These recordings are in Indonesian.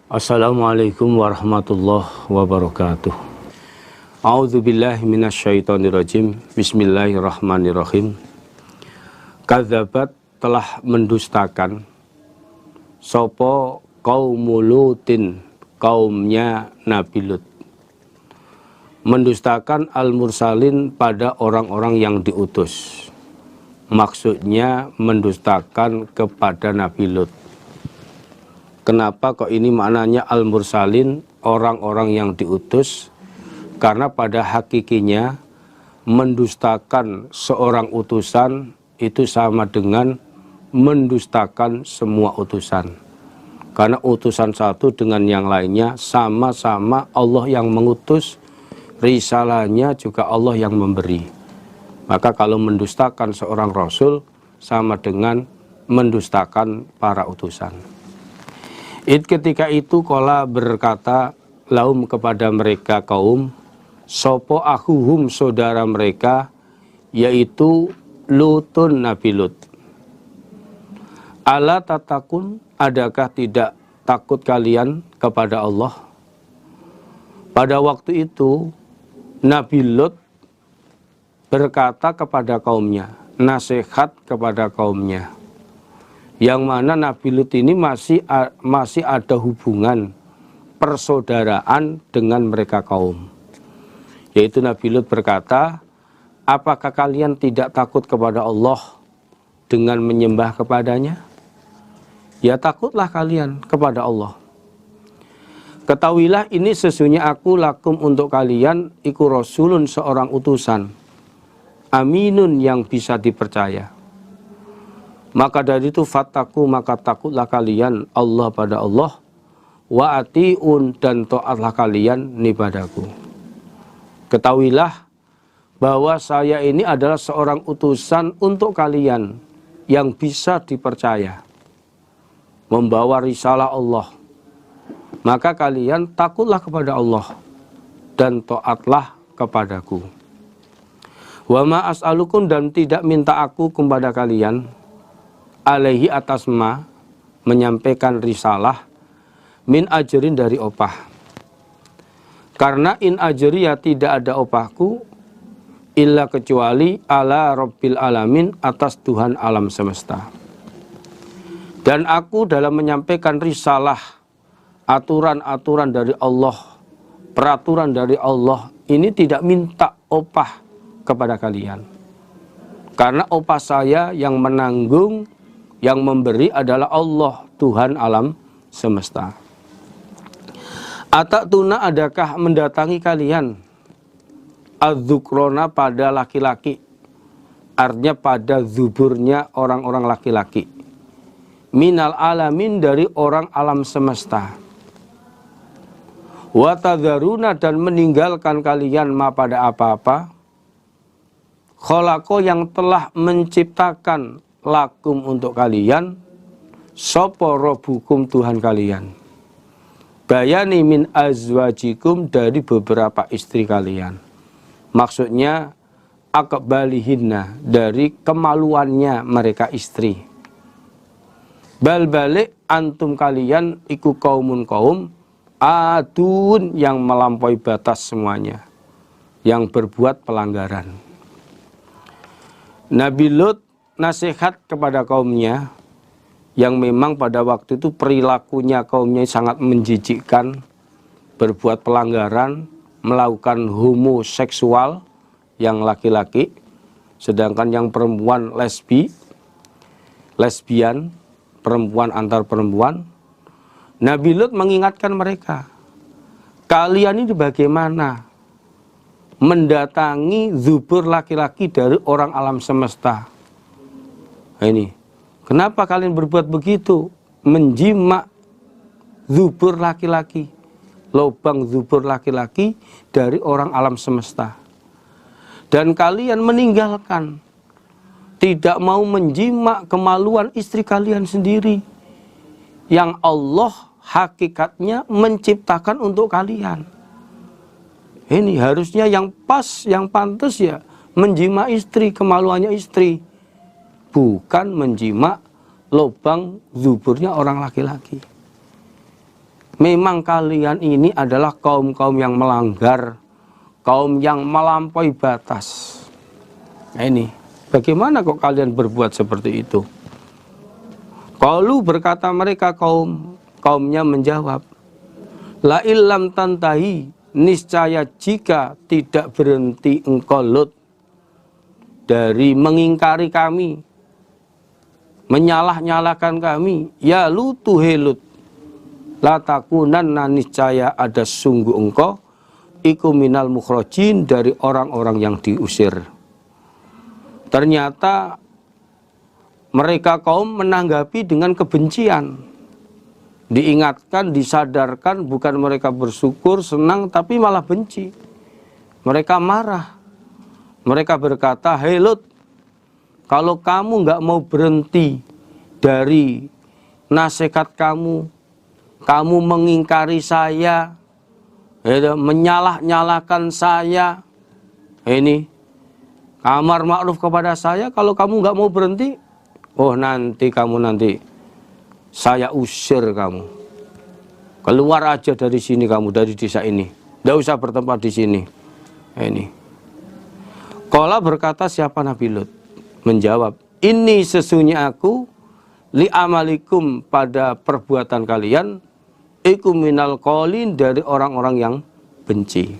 Assalamualaikum warahmatullahi wabarakatuh. A'udzubillahi minasyaitonirrajim. Bismillahirrahmanirrahim. Kadzabat telah mendustakan sopo kaum Lutin, kaumnya Nabi Lut. Mendustakan al-mursalin pada orang-orang yang diutus. Maksudnya mendustakan kepada Nabi Lut. Kenapa kok ini maknanya al-mursalin, orang-orang yang diutus? Karena pada hakikinya mendustakan seorang utusan itu sama dengan mendustakan semua utusan. Karena utusan satu dengan yang lainnya sama-sama Allah yang mengutus, risalahnya juga Allah yang memberi. Maka kalau mendustakan seorang rasul sama dengan mendustakan para utusan. Ketika itu Kola berkata lahum kepada mereka kaum, sopo akhuhum saudara mereka, yaitu Lutun Nabi Lut. Ala tatakun, adakah tidak takut kalian kepada Allah? Pada waktu itu Nabi Lut berkata kepada kaumnya, nasihat kepada kaumnya, yang mana Nabi Lut ini masih ada hubungan persaudaraan dengan mereka kaum. Yaitu Nabi Lut berkata, apakah kalian tidak takut kepada Allah dengan menyembah kepadanya? Ya takutlah kalian kepada Allah. Ketahuilah ini sesungguhnya aku lakum untuk kalian iku rasulun, seorang utusan, aminun yang bisa dipercaya. Maka dari itu fattaku, maka takutlah kalian Allah pada Allah, wa atiun, dan taatlah kalian ni padaku. Ketahuilah bahwa saya ini adalah seorang utusan untuk kalian yang bisa dipercaya, membawa risalah Allah. Maka kalian takutlah kepada Allah dan taatlah kepadaku. Wa ma as'alukum, dan tidak minta aku kepada kalian, alaihi atas ma, menyampaikan risalah, min ajrin dari opah. Karena in ajri, ya tidak ada opahku, illa kecuali ala rabbil alamin, atas Tuhan alam semesta. Dan aku dalam menyampaikan risalah, aturan-aturan dari Allah, peraturan dari Allah, ini tidak minta opah kepada kalian. Karena opah saya yang menanggung, yang memberi adalah Allah, Tuhan alam semesta. Atatuna, adakah mendatangi kalian, adzukrona, pada laki-laki, artinya pada zuburnya orang-orang laki-laki, minal alamin, dari orang alam semesta. Watadharuna, dan meninggalkan kalian ma, pada apa-apa, kholako, yang telah menciptakan lakum untuk kalian, sopo robukum, Tuhan kalian, bayani min azwajikum, dari beberapa istri kalian. Maksudnya akbalihinna, dari kemaluannya mereka istri. Bal balik antum, kalian iku kaumun kaum, adun, yang melampaui batas semuanya, yang berbuat pelanggaran. Nabi Lut nasihat kepada kaumnya, yang memang pada waktu itu perilakunya kaumnya sangat menjijikkan, berbuat pelanggaran, melakukan homoseksual yang laki-laki, sedangkan yang perempuan lesbian, perempuan antar perempuan. Nabi Lut mengingatkan mereka, kalian ini bagaimana mendatangi zubur laki-laki dari orang alam semesta? Ini, kenapa kalian berbuat begitu? Menjimak zubur laki-laki, lubang zubur laki-laki dari orang alam semesta. Dan kalian meninggalkan, tidak mau menjimak kemaluan istri kalian sendiri, yang Allah hakikatnya menciptakan untuk kalian. Ini harusnya yang pas, yang pantas ya, menjimak istri, kemaluannya istri, bukan menjimak lubang zuburnya orang laki-laki. memang kalian ini adalah kaum-kaum yang melanggar, kaum yang melampaui batas. Nah ini, bagaimana kok kalian berbuat seperti itu? Qalu, berkata mereka kaumnya menjawab, la illam tantahi, niscaya jika tidak berhenti engkau Lut dari mengingkari kami, menyalah-nyalakan kami, ya Lutu he Lut, la takunanna, niscaya ada sungguh engkau iku minal mukhrajin, dari orang-orang yang diusir. Ternyata mereka kaum menanggapi dengan kebencian. Diingatkan, disadarkan, bukan mereka bersyukur, senang, tapi malah benci. Mereka marah. Mereka berkata, hei Lut, kalau kamu nggak mau berhenti dari nasihat kamu mengingkari saya, menyalah-nyalakan saya, ini amar ma'ruf kepada saya, kalau kamu nggak mau berhenti, oh nanti saya usir kamu. Keluar aja dari sini kamu, dari desa ini. Nggak usah bertempat di sini. Ini. Qala, berkata siapa Nabi Lut? Menjawab, ini sesungguhnya aku li amalikum, pada perbuatan kalian, iku minal qalin, dari orang-orang yang benci.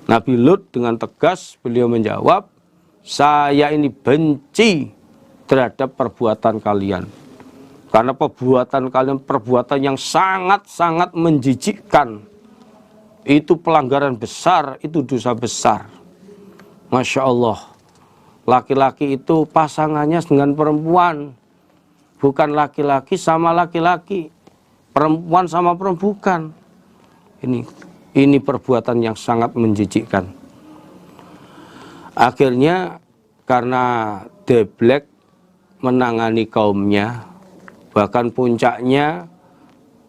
Nabi Lut dengan tegas beliau menjawab, saya ini benci terhadap perbuatan kalian. Karena perbuatan kalian perbuatan yang sangat-sangat menjijikkan. Itu pelanggaran besar, itu dosa besar. Masya Allah. Laki-laki itu pasangannya dengan perempuan. Bukan laki-laki sama laki-laki. Perempuan sama perempuan. Ini perbuatan yang sangat menjijikkan. Akhirnya karena Deblek menangani kaumnya, bahkan puncaknya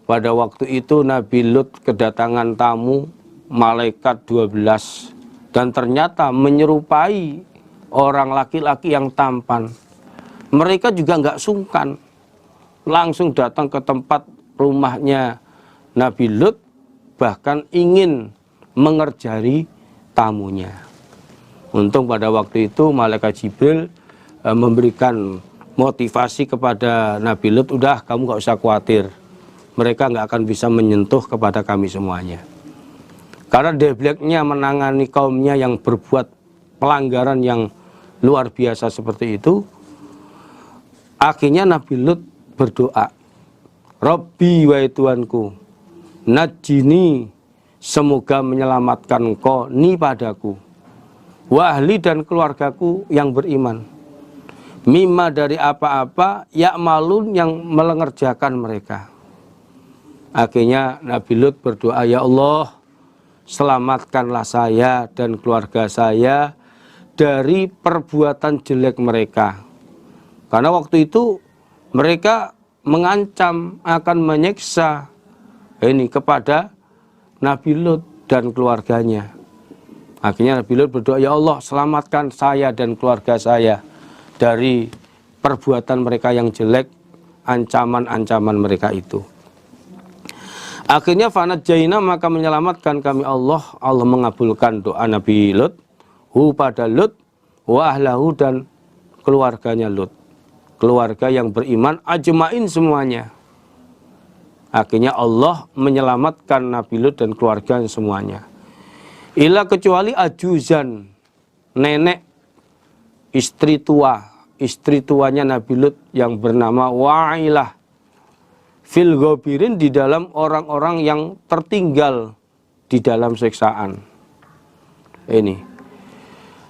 pada waktu itu Nabi Lut kedatangan tamu malaikat 12, dan ternyata menyerupai orang laki-laki yang tampan. Mereka juga nggak sungkan, langsung datang ke tempat rumahnya Nabi Lut, bahkan ingin mengerjari tamunya. Untung pada waktu itu malaikat Jibril memberikan motivasi kepada Nabi Lut, udah kamu nggak usah khawatir, mereka nggak akan bisa menyentuh kepada kami semuanya. Karena Debleknya menangani kaumnya yang berbuat pelanggaran yang luar biasa seperti itu, akhirnya Nabi Lut berdoa, Rabbi, wahai Tuhanku, najini, semoga menyelamatkan engkau ni padaku, wa ahli, dan keluargaku yang beriman, mimma, dari apa-apa, ya'malun, yang mengerjakan mereka. Akhirnya Nabi Lut berdoa, ya Allah, selamatkanlah saya dan keluarga saya dari perbuatan jelek mereka. Karena waktu itu mereka mengancam akan menyiksa kepada Nabi Lut dan keluarganya. Akhirnya Nabi Lut berdoa, ya Allah, selamatkan saya dan keluarga saya dari perbuatan mereka yang jelek, ancaman-ancaman mereka itu. Akhirnya fanat jaina, maka menyelamatkan kami Allah. Allah mengabulkan doa Nabi Lut, pada Lut, wa ahlahu, dan keluarganya Lut, keluarga yang beriman, ajmain semuanya. Akhirnya Allah menyelamatkan Nabi Lut dan keluarga semuanya. Ila, kecuali ajuzan, nenek, istri tuanya Nabi Lut yang bernama Wa'ilah, fil ghabirin, di dalam orang-orang yang tertinggal di dalam siksaan. Ini.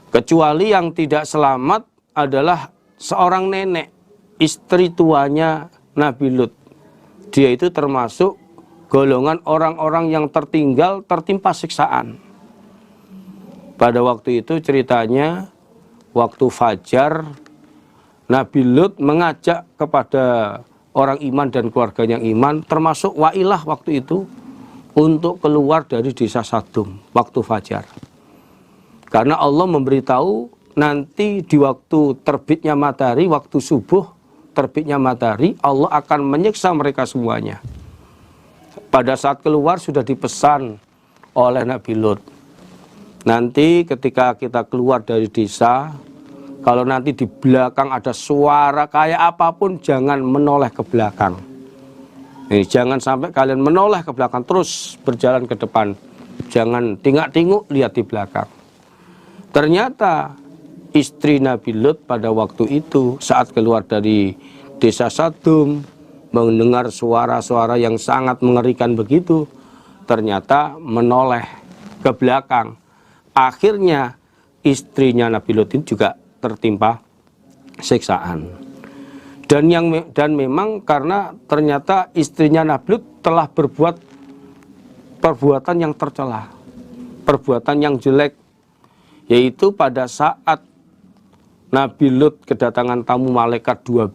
Kecuali yang tidak selamat adalah seorang nenek, istri tuanya Nabi Lut. Dia itu termasuk golongan orang-orang yang tertinggal, tertimpa siksaan. Pada waktu itu ceritanya, waktu fajar, Nabi Lut mengajak kepada orang iman dan keluarga yang iman, termasuk Wa'ilah waktu itu, untuk keluar dari desa Sadum waktu fajar. Karena Allah memberitahu nanti di waktu terbitnya matahari, waktu subuh terbitnya matahari, Allah akan menyiksa mereka semuanya. Pada saat keluar sudah dipesan oleh Nabi Lut. Nanti ketika kita keluar dari desa, kalau nanti di belakang ada suara kayak apapun, jangan menoleh ke belakang. Jangan sampai kalian menoleh ke belakang, terus berjalan ke depan. Jangan tingak-tinguk lihat di belakang. Ternyata istri Nabi Lut pada waktu itu saat keluar dari desa Sadum, mendengar suara-suara yang sangat mengerikan begitu, ternyata menoleh ke belakang. Akhirnya istrinya Nabi Lut juga tertimpa siksaan. Dan memang karena ternyata istrinya Nabi Lut telah berbuat perbuatan yang tercela, perbuatan yang jelek, yaitu pada saat Nabi Lut kedatangan tamu malaikat 12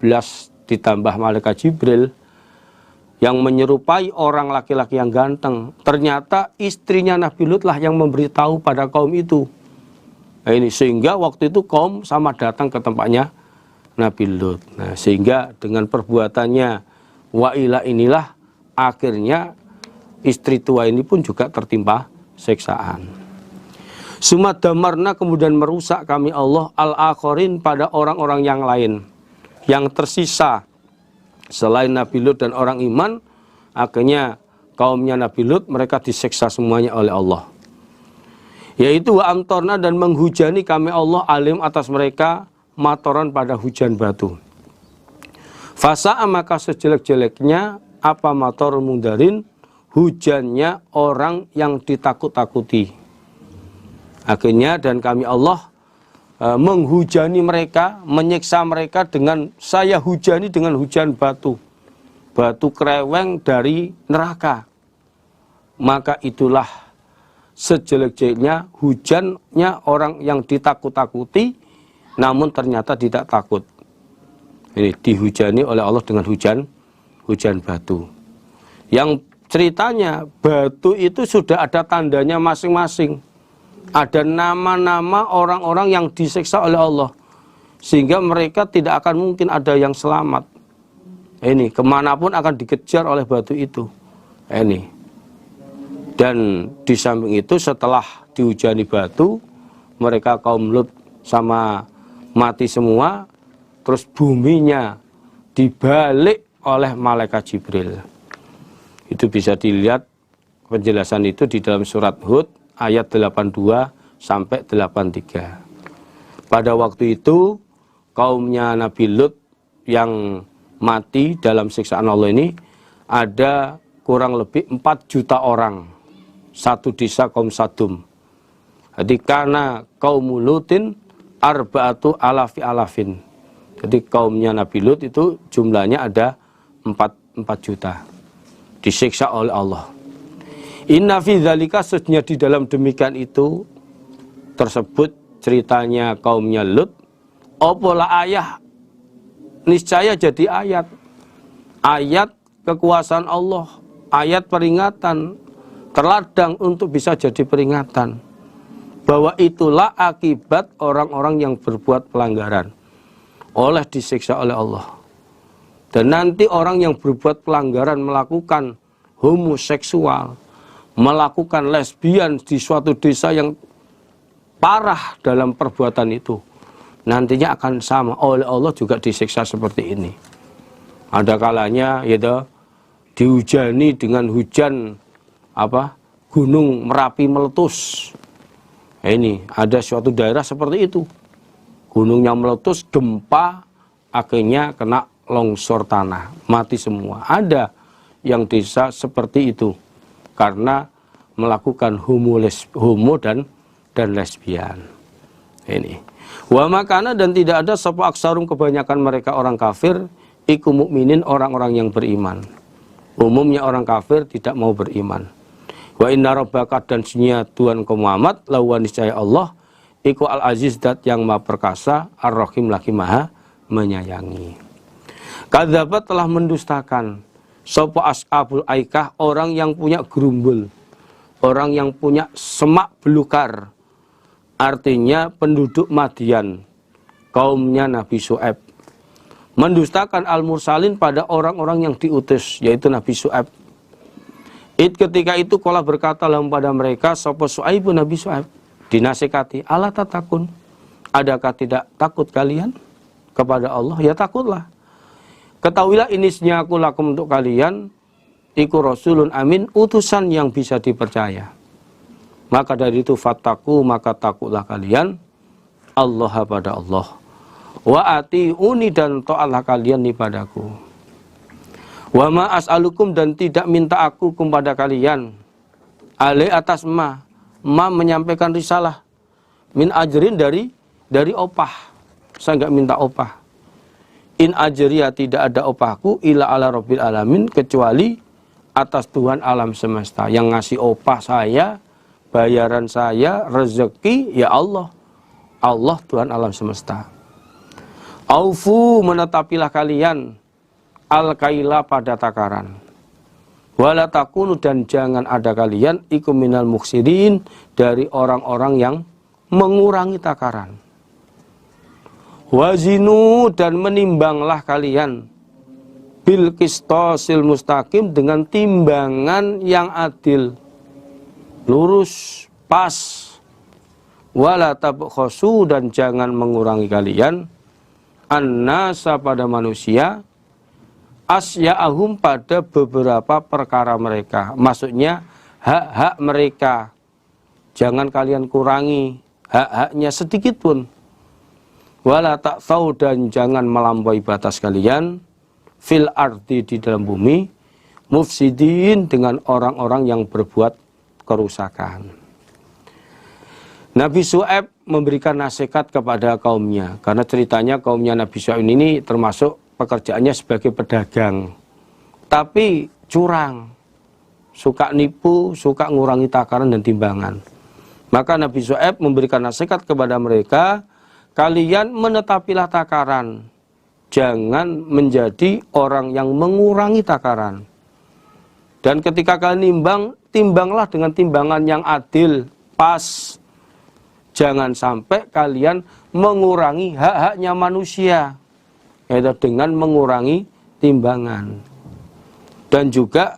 ditambah malaikat Jibril yang menyerupai orang laki-laki yang ganteng. Ternyata istrinya Nabi Lut lah yang memberitahu pada kaum itu. Nah, ini sehingga waktu itu kaum sama datang ke tempatnya Nabi Lut. Nah, sehingga dengan perbuatannya Wailah inilah akhirnya istri tua ini pun juga tertimpa siksaan. Sumadamarna, kemudian merusak kami Allah al-akhirin pada orang-orang yang lain yang tersisa selain Nabi Lut dan orang iman. Akhirnya kaumnya Nabi Lut mereka disiksa semuanya oleh Allah, yaitu wa amtorna, dan menghujani kami Allah alim atas mereka matoran pada hujan batu. Fasa'a, maka sejelek-jeleknya apa mator mundarin, hujannya orang yang ditakut-takuti. Akhirnya dan kami Allah menghujani mereka, menyiksa mereka dengan saya hujani dengan hujan batu, batu kreweng dari neraka. Maka itulah sejelek-jeleknya hujannya orang yang ditakut-takuti namun ternyata tidak takut. Ini dihujani oleh Allah dengan hujan batu. Yang ceritanya batu itu sudah ada tandanya masing-masing. Ada nama-nama orang-orang yang disiksa oleh Allah, sehingga mereka tidak akan mungkin ada yang selamat. Ini kemanapun akan dikejar oleh batu itu. Ini. Dan di samping itu setelah dihujani batu, mereka kaum Lut sama mati semua. Terus buminya dibalik oleh malaikat Jibril. Itu bisa dilihat penjelasan itu di dalam surat Hud ayat 82 sampai 83. Pada waktu itu kaumnya Nabi Lut yang mati dalam siksaan Allah ini ada kurang lebih 4 juta orang, satu desa kaum Sadum. Jadi karena kaum Lutin arba'atu alafin. Jadi kaumnya Nabi Lut itu jumlahnya ada 4 juta disiksa oleh Allah. Inna fi dzalika, sesungguhnya di dalam demikian itu tersebut ceritanya kaumnya Lut. Opola ayah, niscaya jadi ayat. Ayat kekuasaan Allah, ayat peringatan, terladang untuk bisa jadi peringatan bahwa itulah akibat orang-orang yang berbuat pelanggaran oleh disiksa oleh Allah. Dan nanti orang yang berbuat pelanggaran melakukan homoseksual, melakukan lesbian di suatu desa yang parah dalam perbuatan itu, nantinya akan sama oleh Allah juga disiksa seperti ini. Ada kalanya yaitu dihujani dengan hujan gunung Merapi meletus. Ini ada suatu daerah seperti itu, gunungnya meletus, gempa, akhirnya kena longsor tanah, mati semua. Ada yang desa seperti itu karena melakukan homo dan lesbian. Ini wa makana, dan tidak ada sapa aksarum kebanyakan mereka orang kafir iku mukminin orang-orang yang beriman. Umumnya orang kafir tidak mau beriman. Wa inna rabbaka, dan sunya Tuhan Muhammad, lawan niscaya Allah iku al-aziz, dat yang maha perkasa, ar-rahim lagi maha menyayangi. Kadzabat, telah mendustakan sapa ashabul aikah, orang yang punya gerumbul, orang yang punya semak belukar, artinya penduduk Madian, kaumnya Nabi Syuaib. Mendustakan al-mursalin pada orang-orang yang diutus, yaitu Nabi Syuaib. Ketika itu qala berkata lahum pada mereka sapa Syuaib Nabi Syuaib dinasihati, ala tatakun, adakah tidak takut kalian kepada Allah? Ya takutlah. Ketahuilah inisnya aku lakum untuk kalian iku rasulun amin, utusan yang bisa dipercaya. Maka dari itu fattaku, maka takutlah kalian Allah pada Allah. Wa atiuni, dan taatlah kalian padaku. Wa ma as'alukum, dan tidak minta aku kepada kalian alai atas ma menyampaikan risalah, min ajrin dari opah. Saya enggak minta opah. In ajriya, tidak ada opahku ila ala rabbil alamin, kecuali atas Tuhan alam semesta. Yang ngasih opah saya, bayaran saya, rezeki ya Allah. Allah Tuhan alam semesta. Aufu, menetapilah kalian al-kaila pada takaran. Wala takunu, dan jangan ada kalian ikum minal muksirin, dari orang-orang yang mengurangi takaran. Wazinu, dan menimbanglah kalian bil qistosil mustaqim, dengan timbangan yang adil, lurus, pas. Wala tabkhasu, dan jangan mengurangi kalian annasa, pada manusia, asya'ahum, pada beberapa perkara mereka. Maksudnya hak-hak mereka jangan kalian kurangi, hak-haknya sedikit pun. Wala ta'thaw, dan jangan melampaui batas kalian fil ardi, di dalam bumi, mufsidin, dengan orang-orang yang berbuat kerusakan. Nabi Syuaib memberikan nasihat kepada kaumnya, karena ceritanya kaumnya Nabi Syuaib ini termasuk pekerjaannya sebagai pedagang, tapi curang, suka nipu, suka ngurangi takaran dan timbangan. Maka Nabi Syuaib memberikan nasihat kepada mereka, kalian menetapilah takaran, jangan menjadi orang yang mengurangi takaran. Dan ketika kalian nimbang, timbanglah dengan timbangan yang adil, pas. Jangan sampai kalian mengurangi hak-haknya manusia, yaitu dengan mengurangi timbangan. Dan juga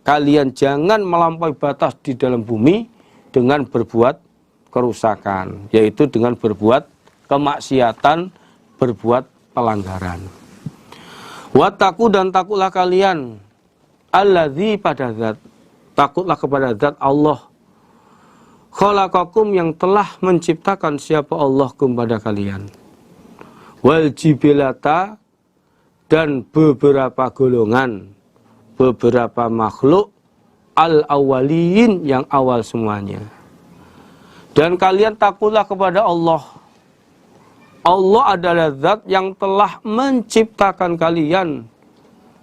kalian jangan melampaui batas di dalam bumi dengan berbuat kerusakan, yaitu dengan berbuat kemaksiatan, berbuat pelanggaran. Wattaqu, dan takutlah kalian alladzi, pada zat, takutlah kepada zat Allah, khalaqakum, yang telah menciptakan siapa Allah kepada kalian, wal jibilata, dan beberapa golongan, beberapa makhluk, al awwalin, yang awal semuanya. Dan kalian takutlah kepada Allah. Allah adalah zat yang telah menciptakan kalian,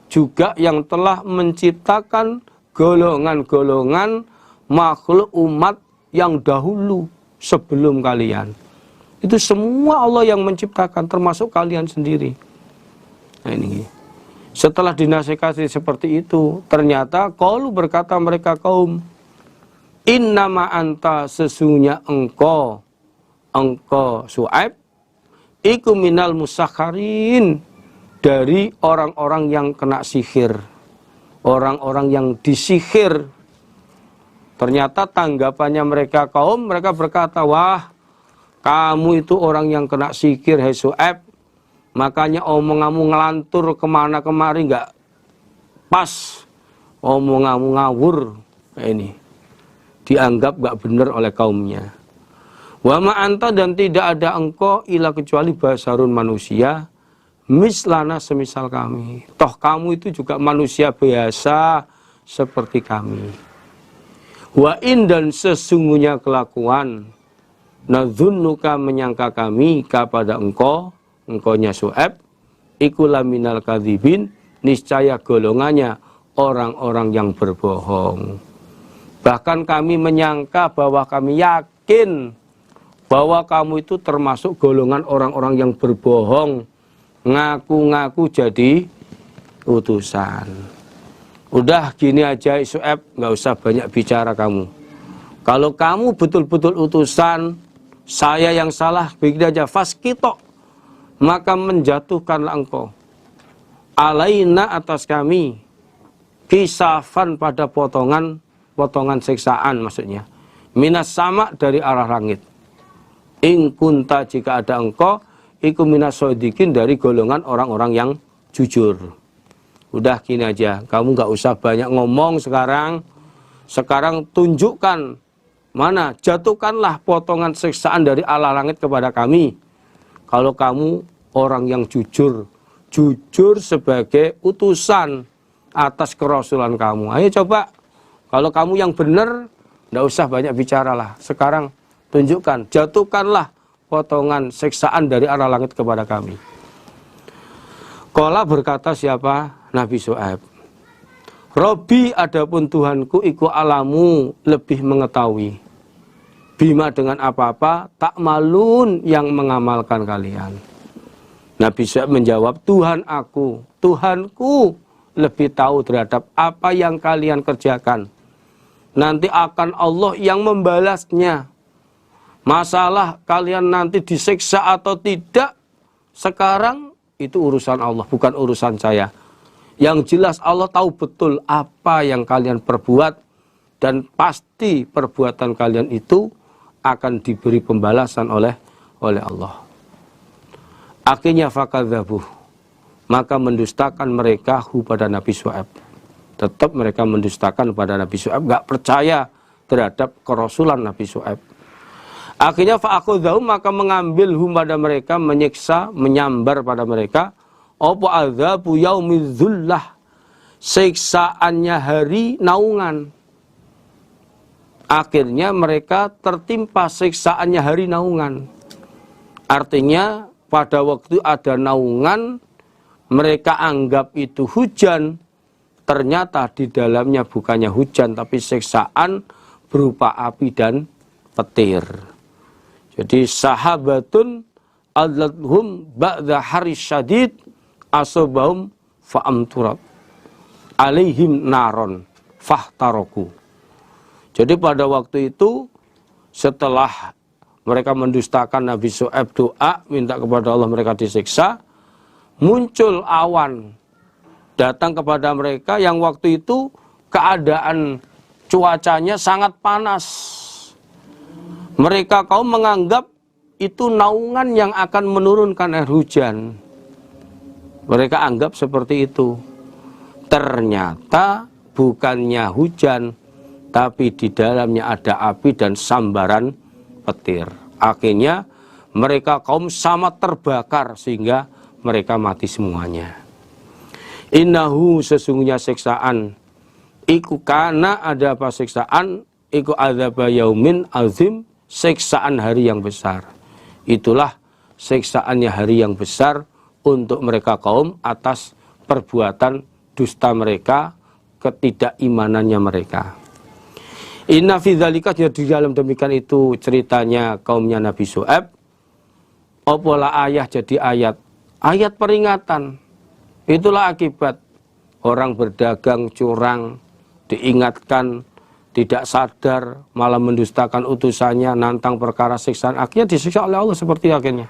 juga yang telah menciptakan golongan-golongan makhluk umat yang dahulu sebelum kalian. Itu semua Allah yang menciptakan, termasuk kalian sendiri. Nah, ini. Setelah dinasihati seperti itu, ternyata qalu, berkata mereka kaum, innama anta, sesungguhnya engkau Syuaib, iku minal musakharin, dari orang-orang yang kena sihir, orang-orang yang disihir. Ternyata tanggapannya mereka kaum, mereka berkata, wah, kamu itu orang yang kena sihir, hai Syuaib. Makanya omonganmu ngelantur kemana kemari nggak pas, omonganmu ngawur. Nah, ini dianggap nggak benar oleh kaumnya. Wa ma anta, dan tidak ada engkau ila, kecuali basarun, manusia, mislana, semisal kami. Toh kamu itu juga manusia biasa seperti kami. Wa in, dan sesungguhnya kelakuan, nadzunnuka, menyangka kami kepada engkaunya Syuaib, ikulah minal kadzibin, niscaya golongannya orang-orang yang berbohong. Bahkan kami menyangka, bahwa kami yakin bahwa kamu itu termasuk golongan orang-orang yang berbohong, ngaku-ngaku jadi utusan. Udah gini aja Syuaib, nggak usah banyak bicara kamu. Kalau kamu betul-betul utusan, saya yang salah, begini aja, faskito, maka menjatuhkanlah engkau alaina, atas kami, kisafan pada potongan siksaan maksudnya. Minas sama dari arah langit. In kunta jika ada engkau, iku minas sodikin dari golongan orang-orang yang jujur. Udah gini aja, kamu nggak usah banyak ngomong sekarang. Sekarang tunjukkan mana, jatuhkanlah potongan siksaan dari arah langit kepada kami. Kalau kamu orang yang jujur sebagai utusan atas kerasulan kamu. Ayo coba, kalau kamu yang benar, tidak usah banyak bicara lah. Sekarang tunjukkan, jatuhkanlah potongan siksaan dari arah langit kepada kami. Qala berkata siapa? Nabi Syuaib. Robbi adapun Tuhanku iku alamu lebih mengetahui. Bima dengan apa-apa tak malun yang mengamalkan kalian. Nabi Syuaib menjawab, Tuhanku lebih tahu terhadap apa yang kalian kerjakan. Nanti akan Allah yang membalasnya. Masalah kalian nanti disiksa atau tidak, sekarang itu urusan Allah, bukan urusan saya. Yang jelas Allah tahu betul apa yang kalian perbuat, dan pasti perbuatan kalian itu akan diberi pembalasan oleh Allah. Akhirnya fakadzabuh, maka mendustakan mereka pada Nabi Syuaib. Tetap mereka mendustakan pada Nabi Syuaib, gak percaya terhadap kerasulan Nabi Syuaib. Akhirnya fa'akhudhahum, maka mengambil pada mereka, menyiksa, menyambar pada mereka. Apa adzabu yaumidzullah, siksaannya hari naungan. Akhirnya mereka tertimpa siksaannya hari naungan. Artinya pada waktu ada naungan, mereka anggap itu hujan. Ternyata di dalamnya bukannya hujan, tapi siksaan berupa api dan petir. Jadi sahabatun adlathum ba'da haris syadid asobahum fa'amturat alaihim naron fahtaroku. Jadi pada waktu itu setelah mereka mendustakan Nabi Syuaib, doa minta kepada Allah mereka disiksa, muncul awan datang kepada mereka yang waktu itu keadaan cuacanya sangat panas. Mereka kaum menganggap itu naungan yang akan menurunkan air hujan. Mereka anggap seperti itu. Ternyata bukannya hujan, tapi di dalamnya ada api dan sambaran petir. Akhirnya mereka kaum sama terbakar sehingga mereka mati semuanya. Innahu sesungguhnya siksaan iku kana ada apa siksaan iku adzaba yaumin azim, siksaan hari yang besar. Itulah siksaannya hari yang besar untuk mereka kaum atas perbuatan dusta mereka, ketidakimanannya mereka. Inna fi dzalika, di dalam demikian itu ceritanya kaumnya Nabi Syuaib. Opola ayah jadi ayat peringatan. Itulah akibat orang berdagang curang, diingatkan, tidak sadar, malah mendustakan utusannya, nantang perkara siksaan, akhirnya disiksa oleh Allah seperti akhirnya.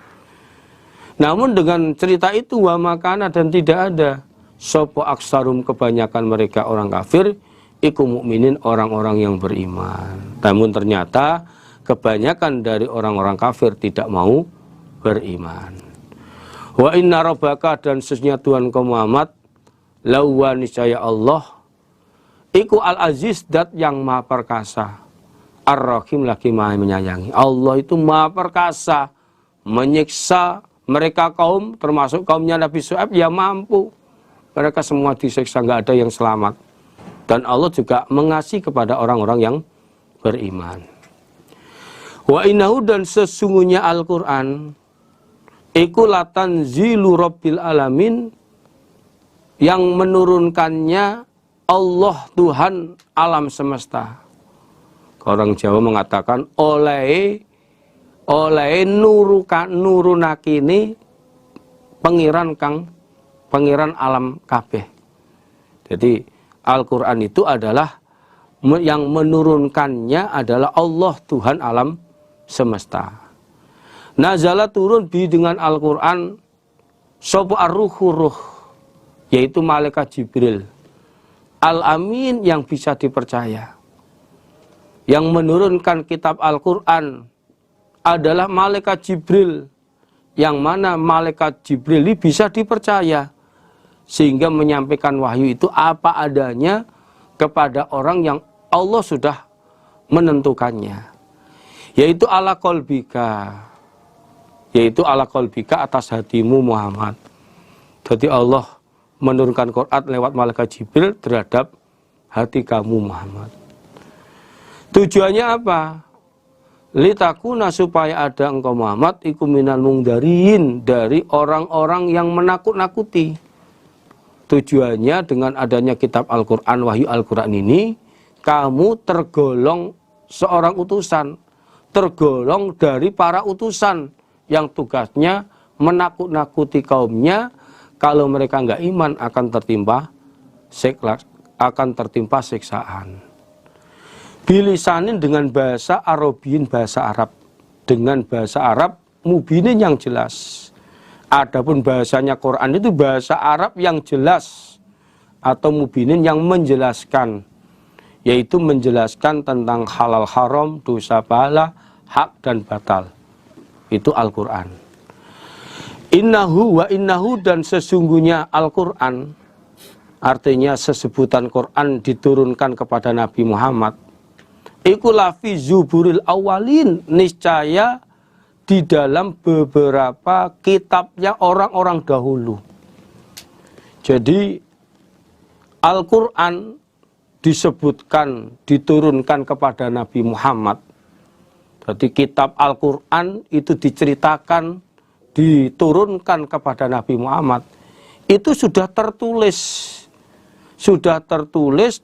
Namun dengan cerita itu wa makana, dan tidak ada sopo aksarum, kebanyakan mereka orang kafir, iku mukminin, orang-orang yang beriman. Namun ternyata kebanyakan dari orang-orang kafir tidak mau beriman. Wa inna rabbaka, dan sesungguhnya Tuhan kau Muhammad, lawa niscaya Allah, iku al-aziz, dat yang maha perkasa, ar-rahim, lagi maha menyayangi. Allah itu maha perkasa, menyiksa mereka kaum, termasuk kaumnya Nabi Syuaib, ya mampu. Mereka semua disiksa, nggak ada yang selamat. Dan Allah juga mengasihi kepada orang-orang yang beriman. Wa innahu, dan sesungguhnya Al-Quran, iku latanzilu rabbil alamin, yang menurunkannya Allah Tuhan alam semesta. Orang Jawa mengatakan oleh nurunakini pangeran alam kabeh. Jadi Al-Quran itu adalah yang menurunkannya adalah Allah Tuhan alam semesta. Nazala turun bi dengan Al-Quran sopo ar-ruhu ruh, yaitu malaikat Jibril. Al-Amin yang bisa dipercaya. Yang menurunkan kitab Al-Quran adalah malaikat Jibril, yang mana malaikat Jibril ini bisa dipercaya sehingga menyampaikan wahyu itu apa adanya kepada orang yang Allah sudah menentukannya, yaitu ala qalbika, yaitu ala qalbika, atas hatimu Muhammad. Jadi Allah menurunkan Quran lewat malaikat Jibril terhadap hati kamu Muhammad. Tujuannya apa? Litakuna, supaya ada engkau Muhammad iku minal mungdarin, dari orang-orang yang menakut-nakuti. Tujuannya dengan adanya kitab Al-Quran, wahyu Al-Quran ini, kamu tergolong seorang utusan, tergolong dari para utusan yang tugasnya menakut-nakuti kaumnya. Kalau mereka nggak iman akan tertimpa siksaan. Bilisanin, dengan bahasa Arabiyin, bahasa Arab, dengan bahasa Arab mubinin yang jelas. Adapun bahasanya Quran itu bahasa Arab yang jelas atau mubinin yang menjelaskan, yaitu menjelaskan tentang halal haram, dosa pahala, hak dan batal. Itu Al-Quran. Innahu wa innahu, dan sesungguhnya Al-Quran, artinya sesebutan Quran diturunkan kepada Nabi Muhammad. Iku lafi zuburil awalin, niscaya di dalam beberapa kitabnya orang-orang dahulu. Jadi Al-Quran disebutkan diturunkan kepada Nabi Muhammad. Jadi kitab Al-Quran itu diceritakan diturunkan kepada Nabi Muhammad. Itu sudah tertulis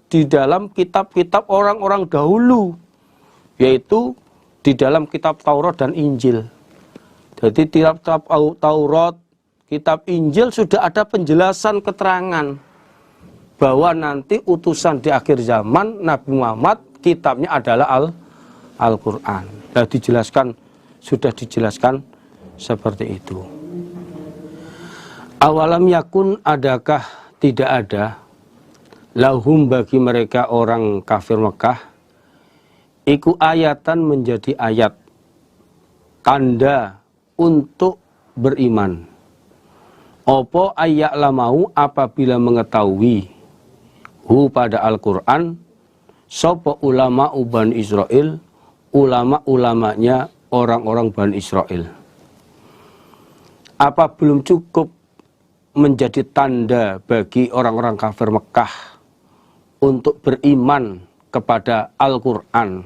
di dalam kitab-kitab orang-orang dahulu, yaitu di dalam kitab Taurat dan Injil. Jadi kitab Taurat, kitab Injil sudah ada penjelasan keterangan bahwa nanti utusan di akhir zaman Nabi Muhammad kitabnya adalah Al-Quran. Sudah dijelaskan seperti itu. Awalam yakun, adakah tidak ada, lahum, bagi mereka orang kafir Mekah, iku ayatan, menjadi ayat, tanda untuk beriman. Opo ayak lamau, apabila mengetahui, hu pada Al-Quran, sopo ulama Bani Israel, ulama-ulamanya orang-orang Bani Israel. Apa belum cukup menjadi tanda bagi orang-orang kafir Mekah untuk beriman kepada Al-Quran,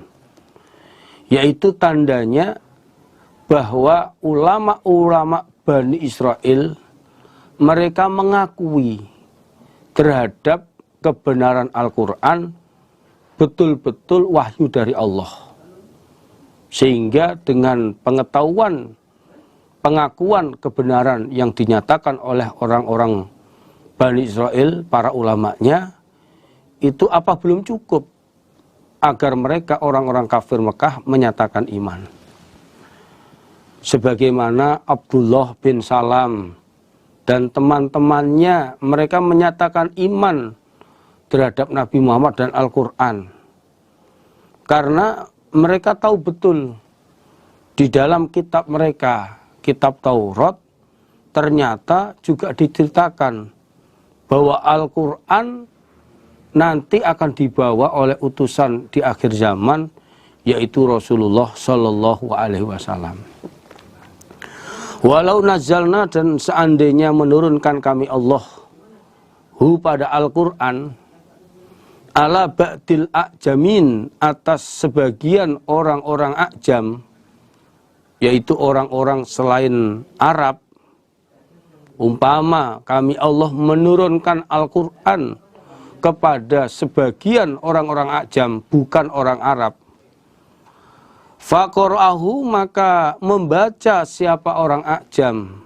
yaitu tandanya bahwa ulama-ulama Bani Israel mereka mengakui terhadap kebenaran Al-Quran betul-betul wahyu dari Allah, sehingga dengan pengakuan kebenaran yang dinyatakan oleh orang-orang Bani Israel, para ulamanya, itu apa belum cukup agar mereka orang-orang kafir Mekah menyatakan iman. Sebagaimana Abdullah bin Salam dan teman-temannya, mereka menyatakan iman terhadap Nabi Muhammad dan Al-Quran. Karena mereka tahu betul di dalam kitab mereka, kitab Taurat, ternyata juga diceritakan bahwa Al-Quran nanti akan dibawa oleh utusan di akhir zaman, yaitu Rasulullah Shallallahu Alaihi Wasallam. Walau nazalna, dan seandainya menurunkan kami Allah hu pada Al-Quran ala ba'dil a'jamin, atas sebagian orang-orang a'jam, yaitu orang-orang selain Arab. Umpama kami Allah menurunkan Al-Quran kepada sebagian orang-orang a'jam, bukan orang Arab. Faqara'ahu, maka membaca siapa orang a'jam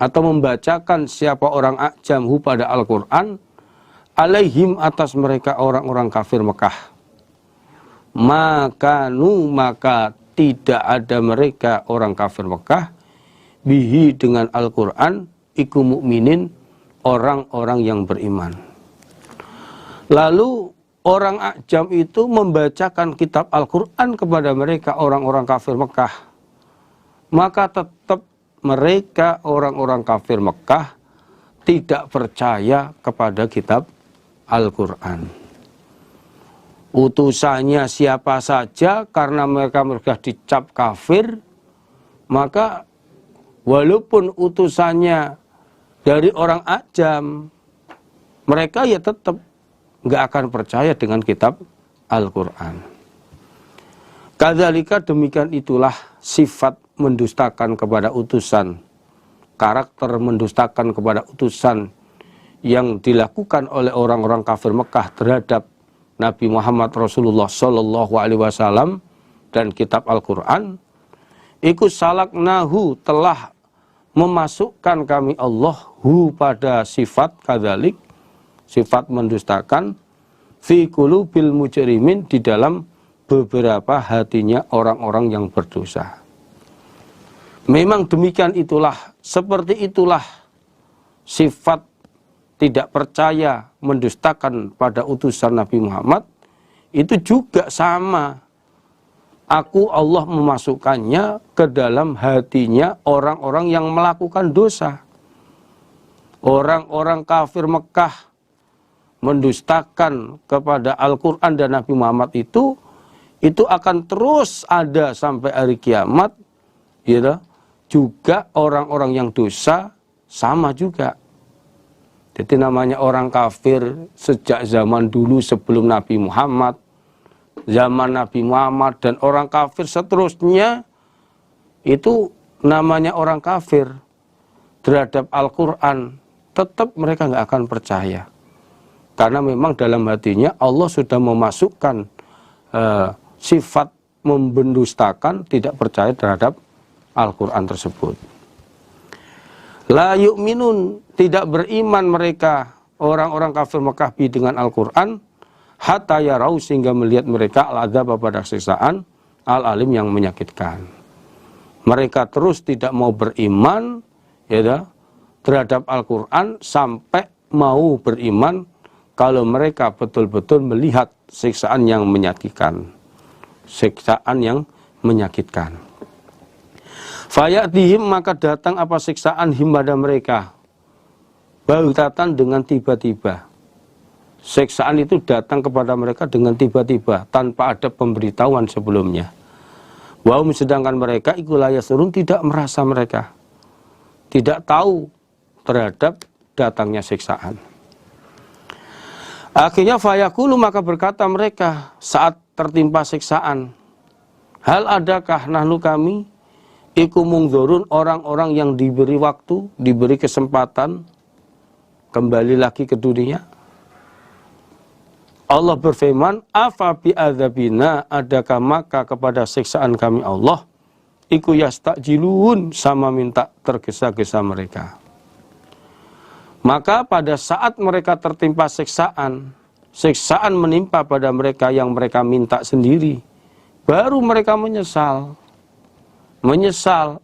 atau membacakan siapa orang a'jam hu pada Al-Quran, alaihim, atas mereka orang-orang kafir Mekah, maka tidak ada mereka orang kafir Mekah bihi, dengan Al-Quran, iku mukminin, orang-orang yang beriman. Lalu orang A'jam itu membacakan kitab Al-Quran kepada mereka orang-orang kafir Mekah. Maka tetap mereka orang-orang kafir Mekah tidak percaya kepada kitab Al-Quran. Utusannya siapa saja, karena mereka dicap kafir, maka walaupun utusannya dari orang A'jam, mereka ya tetap nggak akan percaya dengan kitab Al-Quran. Kadzalika, demikian itulah sifat mendustakan kepada utusan, karakter mendustakan kepada utusan yang dilakukan oleh orang-orang kafir Mekah terhadap Nabi Muhammad Rasulullah Sallallahu Alaihi Wasallam dan kitab Al-Quran. Iku salaknahu, telah memasukkan kami Allah hu pada sifat kadzalik, sifat mendustakan, fi qulubil mujrimin, di dalam beberapa hatinya orang-orang yang berdosa. Memang demikian, itulah, seperti itulah sifat tidak percaya, mendustakan pada utusan Nabi Muhammad, itu juga sama. Aku Allah memasukkannya ke dalam hatinya orang-orang yang melakukan dosa. Orang-orang kafir Mekah mendustakan kepada Al-Quran dan Nabi Muhammad itu akan terus ada sampai hari kiamat. Ya, juga orang-orang yang dosa sama juga. Jadi namanya orang kafir sejak zaman dulu sebelum Nabi Muhammad, zaman Nabi Muhammad, dan orang kafir seterusnya, itu namanya orang kafir terhadap Al-Quran. Tetap mereka nggak akan percaya. Karena memang dalam hatinya Allah sudah memasukkan sifat membendustakan, tidak percaya terhadap Al-Quran tersebut. La yu'minun, tidak beriman mereka orang-orang kafir Mekah dengan Al-Quran, hatta yarau, sehingga melihat mereka al-adzab, pada siksaan, al-alim, yang menyakitkan. Mereka terus tidak mau beriman, ya, terhadap Al-Quran, sampai mau beriman kalau mereka betul-betul melihat siksaan yang menyakitkan. Siksaan yang menyakitkan. Fayatihim, maka datang apa siksaan him pada mereka, bautatan, dengan tiba-tiba. Siksaan itu datang kepada mereka dengan tiba-tiba, tanpa ada pemberitahuan sebelumnya. Wahum, sedangkan mereka ikulaya surun, tidak merasa, mereka tidak tahu terhadap datangnya siksaan. Akhirnya fayakulu, maka berkata mereka saat tertimpa siksaan, hal adakah nahnu kami, iku mungdzurun, orang-orang yang diberi waktu, diberi kesempatan kembali lagi ke dunia. Allah berfirman, afa bi adzabina, adakah maka kepada siksaan kami Allah, iku yastajilun, sama minta tergesa-gesa mereka. Maka pada saat mereka tertimpa siksaan, siksaan menimpa pada mereka yang mereka minta sendiri, baru mereka menyesal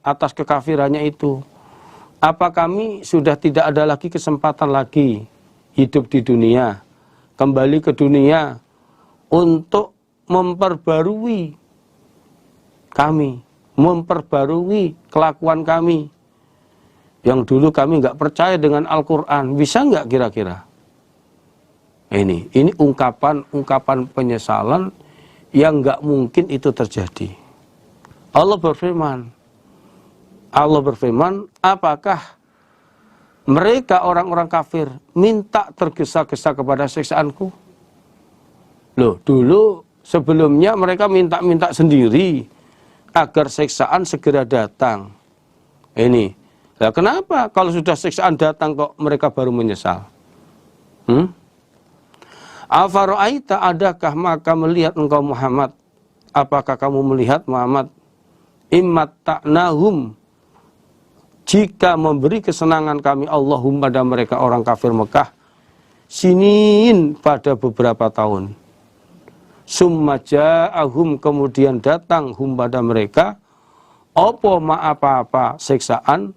atas kekafirannya itu. Apa kami sudah tidak ada lagi kesempatan lagi hidup di dunia, kembali ke dunia untuk memperbarui kami, memperbarui kelakuan kami yang dulu kami nggak percaya dengan Al-Quran, bisa nggak kira-kira? Ini ungkapan penyesalan yang nggak mungkin itu terjadi. Allah berfirman, apakah mereka orang-orang kafir minta tergesa-gesa kepada siksaanku? Loh, dulu sebelumnya mereka minta-minta sendiri agar siksaan segera datang. Ini, nah kenapa kalau sudah siksaan datang kok mereka baru menyesal? Afara'aita, adakah maka melihat engkau Muhammad? Apakah kamu melihat Muhammad? Immat ta'nahum, jika memberi kesenangan kami Allahum pada mereka orang kafir Mekah, sinin, pada beberapa tahun. Summa ja'ahum, kemudian datang hum pada mereka, apa apa siksaan,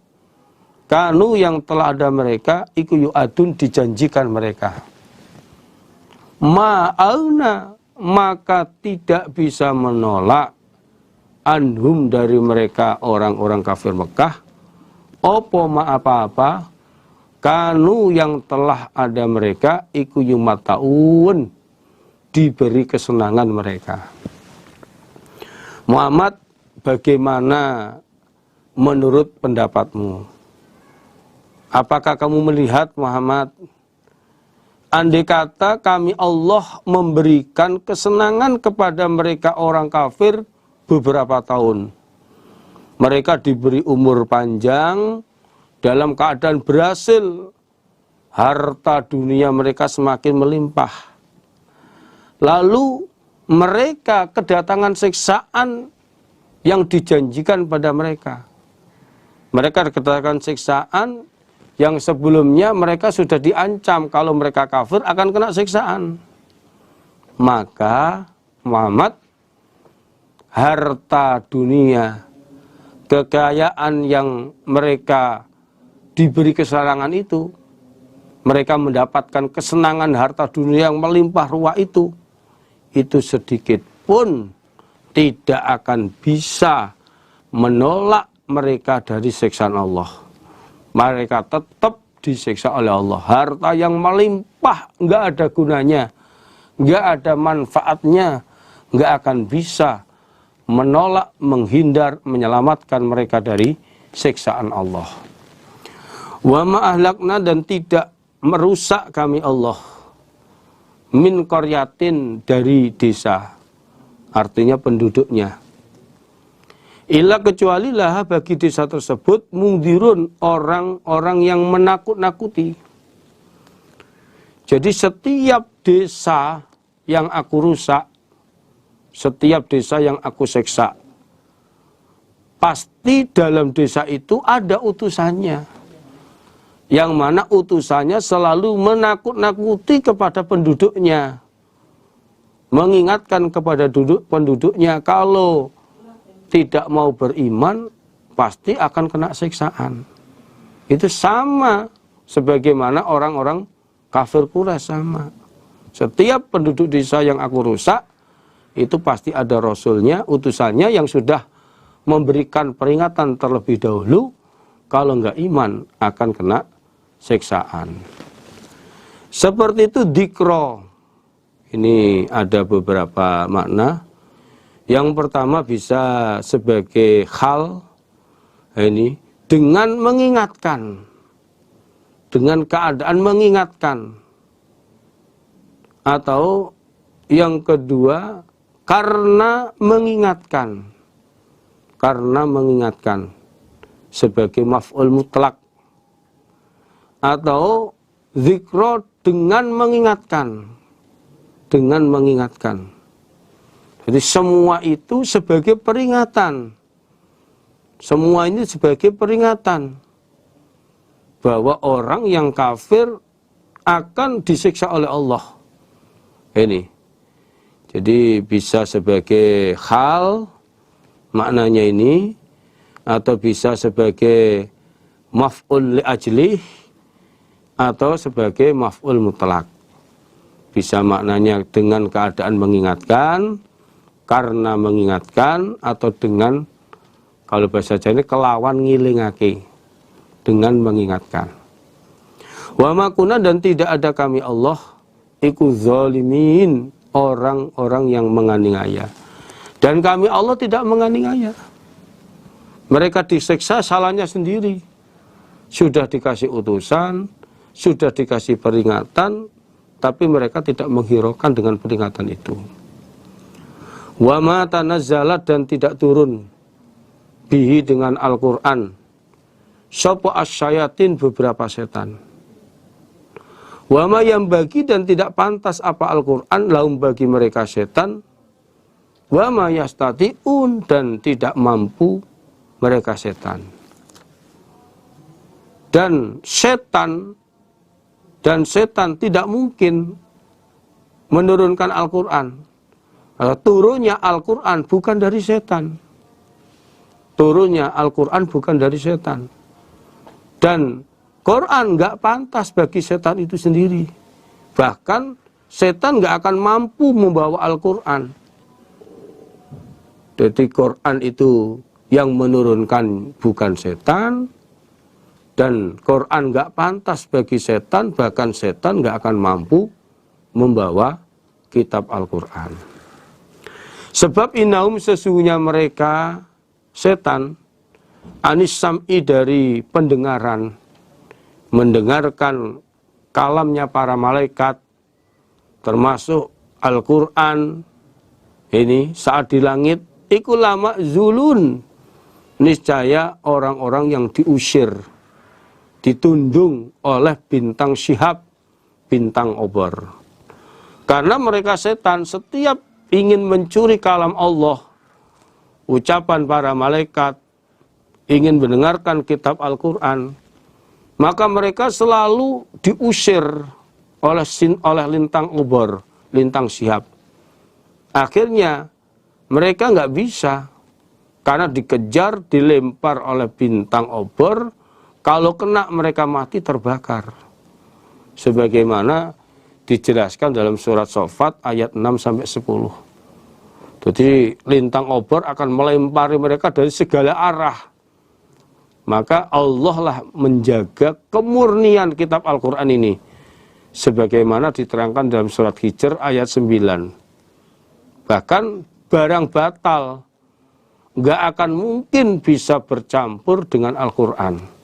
kanu yang telah ada mereka, iku yu'adun, dijanjikan mereka. ma'auna, maka tidak bisa menolak anhum dari mereka orang-orang kafir Mekah opo ma apa-apa kanu yang telah ada mereka iku yumataun diberi kesenangan mereka. Muhammad, bagaimana menurut pendapatmu? Apakah kamu melihat, Muhammad, andai kata kami Allah memberikan kesenangan kepada mereka orang kafir beberapa tahun, mereka diberi umur panjang dalam keadaan berhasil, harta dunia mereka semakin melimpah, lalu mereka kedatangan siksaan yang dijanjikan pada mereka. Mereka kedatangan siksaan yang sebelumnya mereka sudah diancam kalau mereka kafir akan kena siksaan. Maka Muhammad, harta dunia, kekayaan yang mereka diberi kesenangan itu, mereka mendapatkan kesenangan harta dunia yang melimpah ruah itu sedikit pun tidak akan bisa menolak mereka dari siksaan Allah. Mereka tetap disiksa oleh Allah. Harta yang melimpah nggak ada gunanya, nggak ada manfaatnya, nggak akan bisa menolak, menghindar, menyelamatkan mereka dari siksaan Allah. Wa ma'ahlakna, dan tidak merusak kami Allah min qaryatin, dari desa, artinya penduduknya, illa kecuali lah bagi desa tersebut mungdirun, orang-orang yang menakut-nakuti. Jadi setiap desa yang aku rusak, setiap desa yang aku seksa, pasti dalam desa itu ada utusannya, yang mana utusannya selalu menakut-nakuti kepada penduduknya, mengingatkan kepada penduduknya kalau tidak mau beriman pasti akan kena siksaan. Itu sama sebagaimana orang-orang kafir Quraisy sama. Setiap penduduk desa yang aku rusak itu pasti ada rasulnya, utusannya yang sudah memberikan peringatan terlebih dahulu kalau nggak iman akan kena siksaan. Seperti itu dzikra. Ini ada beberapa makna. Yang pertama bisa sebagai hal, ini dengan mengingatkan, dengan keadaan mengingatkan. Atau yang kedua karena mengingatkan, sebagai maf'ul mutlak. Atau dzikra dengan mengingatkan, Jadi semua itu sebagai peringatan. Semua ini sebagai peringatan bahwa orang yang kafir akan disiksa oleh Allah. Ini. Jadi bisa sebagai hal, maknanya ini, atau bisa sebagai maf'ul li ajlih, atau sebagai maf'ul mutlak. Bisa maknanya dengan keadaan mengingatkan, karena mengingatkan, atau dengan, kalau bahasa Jawa ini, kelawan ngilingake, dengan mengingatkan. Wa makuna, dan tidak ada kami Allah iku zalimin, orang-orang yang menganiaya. Dan kami Allah tidak menganiaya. Mereka disiksa salahnya sendiri. Sudah dikasih utusan, sudah dikasih peringatan, tapi mereka tidak menghiraukan dengan peringatan itu. Wa ma tanazzalat, dan tidak turun bihi dengan Al-Quran sapa asyayatin, beberapa setan. Wa ma yang bagi, dan tidak pantas apa Al-Quran lahum, bagi mereka setan. Wa ma yastati'un, dan tidak mampu mereka setan. Dan setan tidak mungkin menurunkan Al-Quran. Turunnya Al-Quran bukan dari setan. Turunnya Al-Quran bukan dari setan. Dan Quran nggak pantas bagi setan itu sendiri. Bahkan setan nggak akan mampu membawa Al-Quran. Jadi Quran itu yang menurunkan bukan setan, dan Quran nggak pantas bagi setan, bahkan setan nggak akan mampu membawa kitab Al-Quran. Sebab innahum sesungguhnya mereka, setan, anis sam'i dari pendengaran, mendengarkan kalamnya para malaikat, termasuk Al-Quran, ini saat di langit, iku lama zulun, niscaya orang-orang yang diusir, ditundung oleh bintang syihab, bintang obor. Karena mereka setan setiap ingin mencuri kalam Allah, ucapan para malaikat, ingin mendengarkan kitab Al-Quran, maka mereka selalu diusir oleh lintang obor, lintang syihab. Akhirnya mereka nggak bisa, karena dikejar, dilempar oleh bintang obor. Kalau kena mereka mati terbakar. Sebagaimana dijelaskan dalam surat Shofat ayat 6-10. Jadi lintang obor akan melempari mereka dari segala arah. Maka Allah lah menjaga kemurnian kitab Al-Quran ini. Sebagaimana diterangkan dalam surat Hijr ayat 9. Bahkan barang batal nggak akan mungkin bisa bercampur dengan Al-Quran.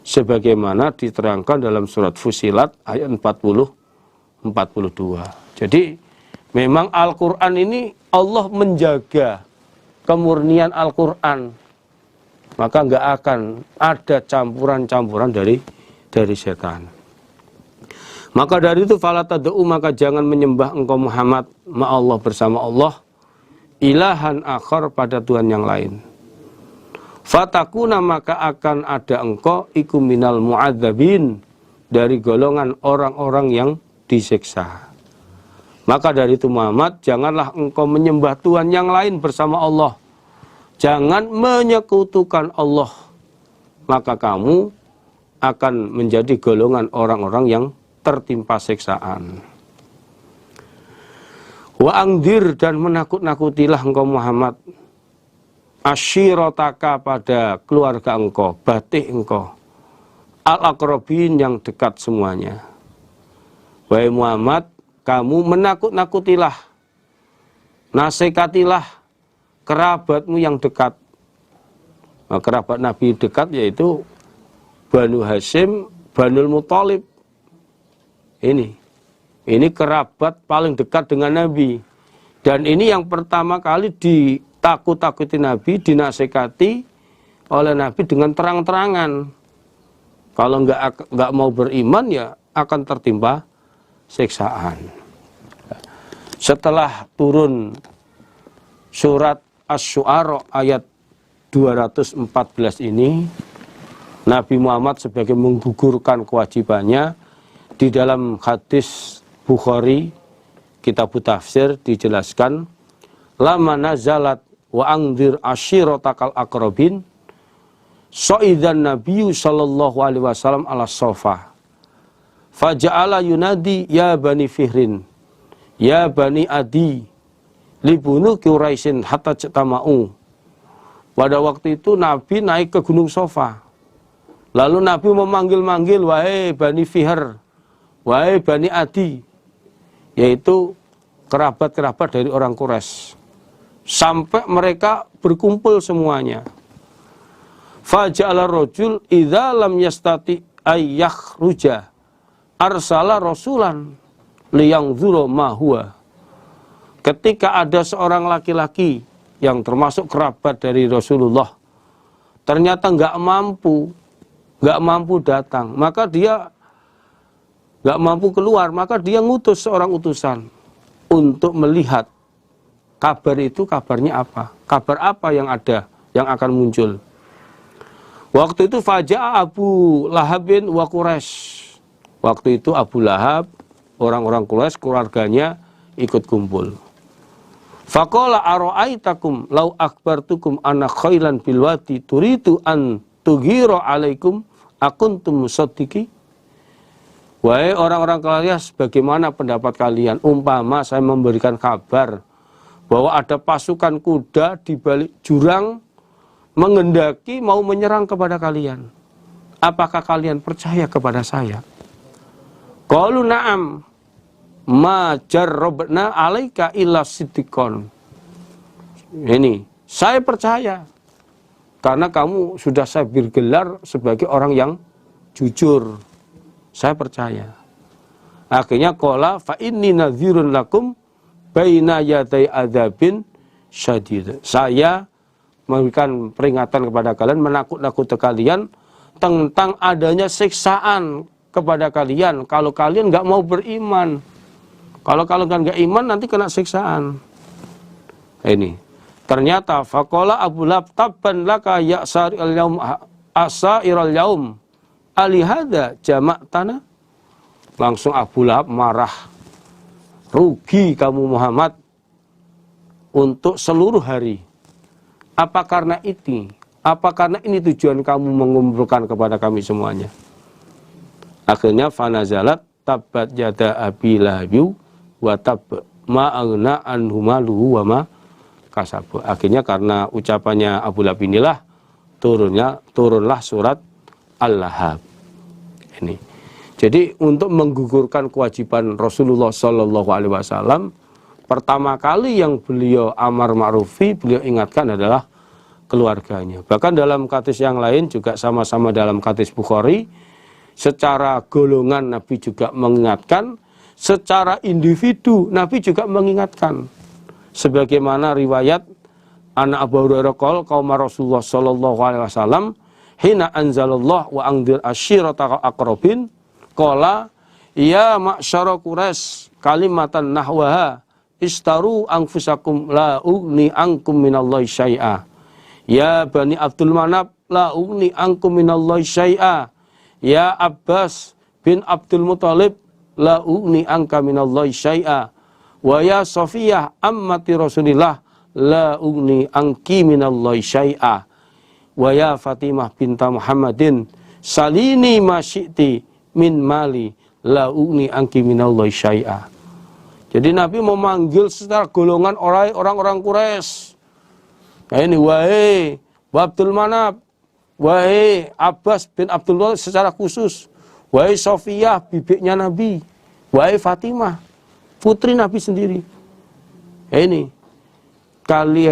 Sebagaimana diterangkan dalam surat Fusilat ayat 40-42. Jadi memang Al-Quran ini Allah menjaga kemurnian Al-Quran. Maka nggak akan ada campuran-campuran dari setan. Maka dari itu fala tad'u, maka jangan menyembah engkau Muhammad ma Allah bersama Allah ilahan akhar, pada Tuhan yang lain. Fatakuna, maka akan ada engkau iku minal mu'adzabin, dari golongan orang-orang yang disiksa. Maka dari itu Muhammad, janganlah engkau menyembah Tuhan yang lain bersama Allah. Jangan menyekutukan Allah. Maka kamu akan menjadi golongan orang-orang yang tertimpa siksaan. Wa angdir, dan menakut-nakutilah engkau Muhammad, asyirotaka, pada keluarga engkau, batik engkau, al-aqrabin, yang dekat semuanya. Wahai Muhammad, kamu menakut-nakutilah, nasekatilah kerabatmu yang dekat. Nah, kerabat Nabi dekat yaitu Banu Hashim, Banul Muthalib. Ini kerabat paling dekat dengan Nabi. Dan ini yang pertama kali ditakut-takuti Nabi, dinasekati oleh Nabi dengan terang-terangan. Kalau nggak mau beriman ya akan tertimpa siksaan. Setelah turun surat Asy-Syu'ara ayat 214 ini, Nabi Muhammad sebagai menggugurkan kewajibannya, di dalam hadis Bukhari kitab tafsir dijelaskan, lama nazalat wa angdir ashiratakal aqrabin, so'idan nabiyyu sallallahu alaihi wasallam ala sofa, faja'ala yunadi ya bani Fihrin, ya bani Adi, libunu Quraisyin hatta cetama'u. Pada waktu itu Nabi naik ke Gunung Sofa. Lalu Nabi memanggil-manggil, wahai bani Fihr, wahai bani Adi, yaitu kerabat-kerabat dari orang Quraisy, sampai mereka berkumpul semuanya. Faja'ala rajul idza lam yastati ayyakhruja arsala rasulan liyanzura ma huwa. Ketika ada seorang laki-laki yang termasuk kerabat dari Rasulullah, ternyata nggak mampu datang, maka dia nggak mampu keluar, maka dia ngutus seorang utusan untuk melihat kabar itu, kabarnya apa, kabar apa yang ada, yang akan muncul. Waktu itu faja'a Abu Lahabin wa Quraisy. Waktu itu Abu Lahab, orang-orang Quraisy, keluarganya ikut kumpul. Faqala ara'aitakum law akbartukum anna khailan bil wadi turitu an tughira alaikum akuntum musaddiqi. Wahai orang-orang kalian, bagaimana pendapat kalian? Umpama saya memberikan kabar bahwa ada pasukan kuda di balik jurang mengendaki mau menyerang kepada kalian. Apakah kalian percaya kepada saya? Qalu na'am ma jarrabna 'alaika illa siddiqon. Ini, saya percaya karena kamu sudah saya bergelar sebagai orang yang jujur. Saya percaya. Akhirnya qala fa inni nadhirun lakum baina yaday adzabin syadid. Saya memberikan peringatan kepada kalian, menakut-nakuti kalian tentang adanya siksaan kepada kalian kalau kalian nggak mau beriman. Kalau kalian nggak iman nanti kena siksaan. Ini ternyata faqala Abu Lahab tabban laka ya'sar al-yaum asairal yaum alihada jama'tana. Langsung Abu Lahab marah. Rugi kamu Muhammad untuk seluruh hari. Apa karena itu? Apa karena ini tujuan kamu mengumpulkan kepada kami semuanya? Akhirnya fanazalat tabbat yada abi lahabi wa tab ma aghna anhu maluhu wa ma kasab. Akhirnya karena ucapannya Abu Lahab inilah turunlah surat Al-Lahab. Ini. Jadi untuk menggugurkan kewajiban Rasulullah Shallallahu Alaihi Wasallam, pertama kali yang beliau amar ma'rufi, beliau ingatkan adalah keluarganya. Bahkan dalam hadis yang lain juga sama-sama dalam hadis Bukhari, secara golongan Nabi juga mengingatkan, secara individu Nabi juga mengingatkan. Sebagaimana riwayat anak Abu Hurairah kaum Rasulullah Shallallahu Alaihi Wasallam, hina anzalallah wa angdir ashirata aqrabin, qala ya ma'syara Quraisy kalimatan nahwaha istaru anfusakum la ugni ankum minallahi syai'a. Ya Bani Abdul Manaf la ugni ankum minallahi syai'a. Ya Abbas bin Abdul Muthalib la ugni anka minallahi syai'a. Wa ya Safiyah ammati Rasulillah la ugni anki minallahi syai'a. Wa ya Fatimah binta Muhammadin salini ma syi'ti min mali la ugni anki minallahi syai'a. Jadi Nabi memanggil secara golongan orang-orang Quraisy. Nah ini, wahai Abdul Manaf, wahai Abbas bin Abdul Muthalib secara khusus, wahai Sofiyah, bibiknya Nabi, wahai Fatimah, putri Nabi sendiri. Nah ini,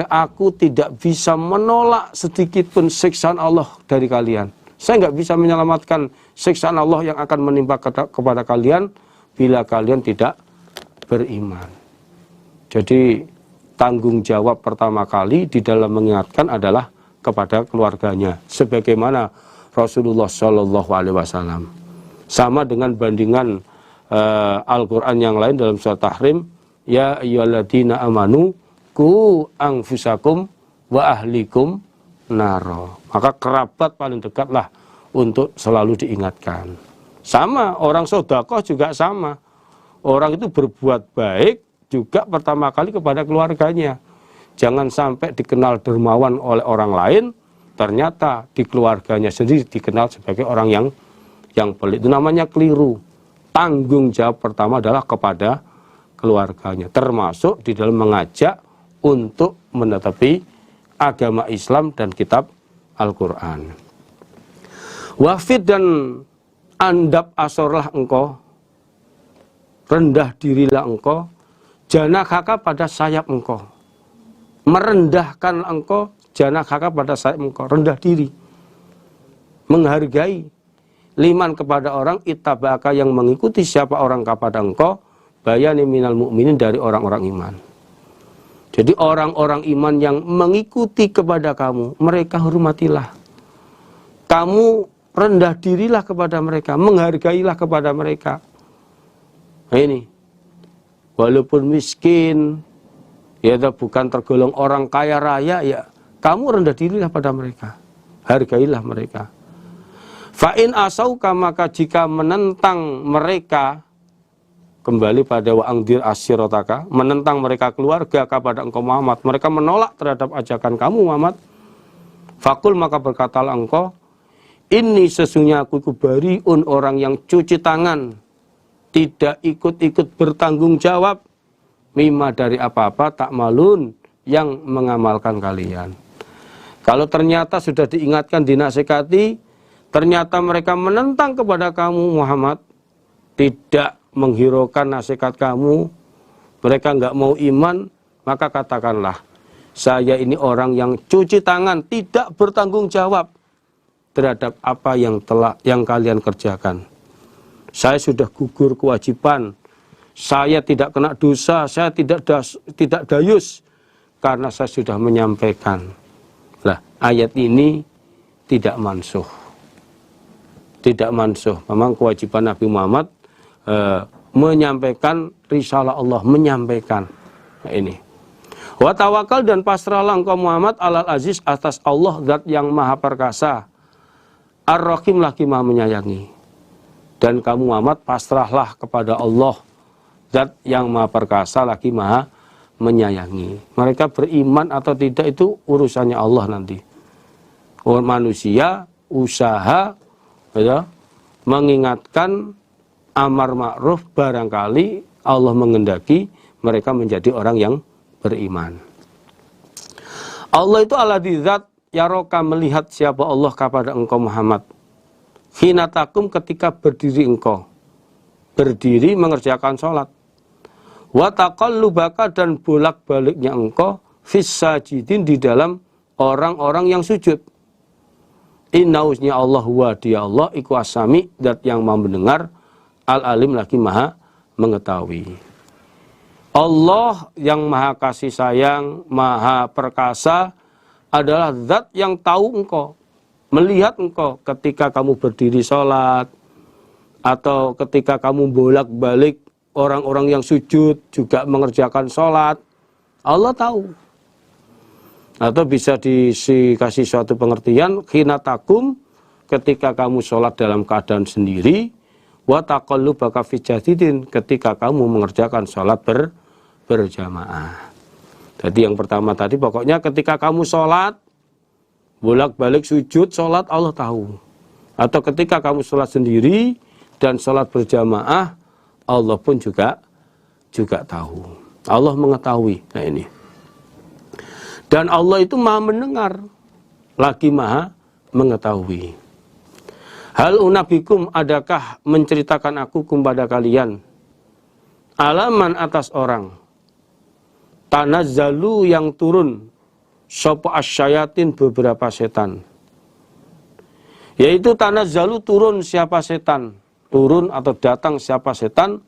aku tidak bisa menolak sedikit pun siksaan Allah dari kalian. Saya nggak bisa menyelamatkan siksaan Allah yang akan menimpa kepada kalian bila kalian tidak beriman. Jadi tanggung jawab pertama kali di dalam mengingatkan adalah kepada keluarganya, sebagaimana Rasulullah Shallallahu Alaihi Wasallam. Sama dengan bandingan Al-Quran yang lain dalam surat Tahrim, ya ayyuhalladzina amanu qu anfusakum wa ahlikum naro. Maka kerabat paling dekatlah untuk selalu diingatkan. Sama orang sedekah juga sama. Orang itu berbuat baik juga pertama kali kepada keluarganya. Jangan sampai dikenal dermawan oleh orang lain, ternyata di keluarganya sendiri dikenal sebagai orang yang pelit. Itu namanya keliru. Tanggung jawab pertama adalah kepada keluarganya, termasuk di dalam mengajak untuk menetapi agama Islam dan kitab Al-Quran. Wafid dan andap asorlah engkau, rendah dirilah engkau, janakaka pada sayap engkau. Merendahkan engkau, janakaka pada sayap engkau. Rendah diri. Menghargai. Liman kepada orang, ittaba'aka yang mengikuti siapa orang kepada engkau, bayani minal mu'minin dari orang-orang iman. Jadi orang-orang iman yang mengikuti kepada kamu, mereka hormatilah. Kamu rendah dirilah kepada mereka, menghargailah kepada mereka. Nah ini. Walaupun miskin, ya bukan tergolong orang kaya raya, ya kamu rendah dirilah pada mereka, hargailah mereka. Fa'in asauka, maka jika menentang mereka, kembali pada wa'angdir asyirotaka, menentang mereka keluarga kepada engkau Muhammad, mereka menolak terhadap ajakan kamu Muhammad, fakul maka berkatalah engkau, ini sesungguhnya aku bariun, orang yang cuci tangan tidak ikut-ikut bertanggung jawab mimma dari apa-apa tak malun yang mengamalkan kalian. Kalau ternyata sudah diingatkan, dinasihati, ternyata mereka menentang kepada kamu Muhammad, tidak menghiraukan nasihat kamu, mereka nggak mau iman, maka katakanlah, saya ini orang yang cuci tangan, tidak bertanggung jawab terhadap apa yang kalian kerjakan. Saya sudah gugur kewajiban, saya tidak kena dosa, saya tidak dayus, karena saya sudah menyampaikan. Lah, ayat ini tidak mansuh. Tidak mansuh. Memang kewajiban Nabi Muhammad menyampaikan risalah Allah, menyampaikan. Nah, ini. Wa tawakal, dan pasrahlah engkau Muhammad alal aziz, atas Allah zat yang maha perkasa, ar-rahim lagi maha menyayangi. Dan kamu Muhammad pasrahlah kepada Allah zat yang maha perkasa lagi maha menyayangi. Mereka beriman atau tidak itu urusannya Allah nanti. Orang manusia usaha ya, mengingatkan amar ma'ruf, barangkali Allah mengendaki mereka menjadi orang yang beriman. Allah itu alladzi zat yaroka, melihat siapa Allah kepada engkau Muhammad. Hinatakum, ketika berdiri engkau, berdiri mengerjakan sholat. Wa taqallubaka, dan bolak-baliknya engkau fis sajidin, di dalam orang-orang yang sujud. Innausnya Allah wa dia Allah iku asami, zat yang maha mendengar, al-alim lagi maha mengetahui. Allah yang maha kasih sayang, maha perkasa, adalah zat yang tahu engkau, melihat engkau ketika kamu berdiri sholat, atau ketika kamu bolak-balik orang-orang yang sujud juga mengerjakan sholat. Allah tahu. Atau bisa dikasih suatu pengertian, hinatakum, ketika kamu sholat dalam keadaan sendiri, wa taqallubaka fi jadidin, ketika kamu mengerjakan sholat berjamaah. Jadi yang pertama tadi pokoknya ketika kamu sholat, bolak-balik sujud, sholat, Allah tahu. Atau ketika kamu sholat sendiri dan sholat berjamaah, Allah pun juga tahu. Allah mengetahui. Nah ini. Dan Allah itu maha mendengar, lagi maha mengetahui. Hal unabikum, adakah menceritakan aku kepada kalian, alaman atas orang, tanazzalu yang turun, sopo asyayatin, beberapa setan. Yaitu tanazzalu, turun siapa setan, turun atau datang siapa setan,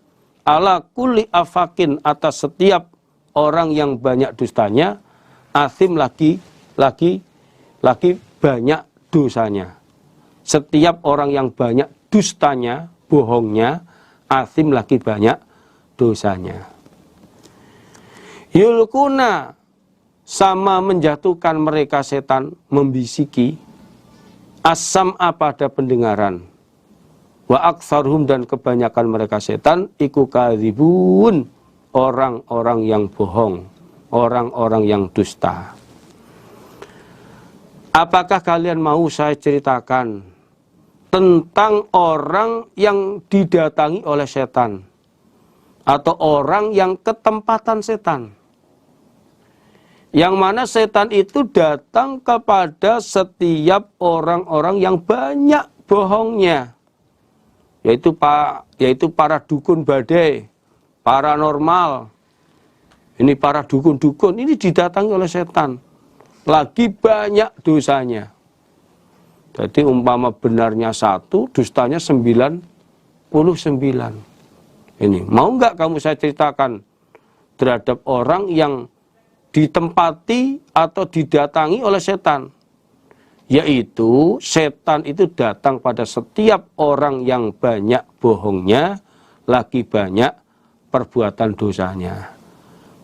ala kulli afakin, atas setiap orang yang banyak dustanya, asim lagi banyak dosanya. Setiap orang yang banyak dustanya, bohongnya, asim lagi banyak dosanya. Yulkuna, sama menjatuhkan mereka setan, membisiki, as-sam'a, pada pendengaran, wa aktsaruhum, dan kebanyakan mereka setan, iku kadzibun, orang-orang yang bohong, orang-orang yang dusta. Apakah kalian mau saya ceritakan tentang orang yang didatangi oleh setan, atau orang yang ketempatan setan, yang mana setan itu datang kepada setiap orang-orang yang banyak bohongnya, yaitu para dukun badai, paranormal. Ini para dukun-dukun ini didatangi oleh setan, lagi banyak dosanya. Jadi umpama benarnya 1, dustanya 99. Ini mau nggak kamu saya ceritakan terhadap orang yang ditempati atau didatangi oleh setan, yaitu setan itu datang pada setiap orang yang banyak bohongnya, lagi banyak perbuatan dosanya.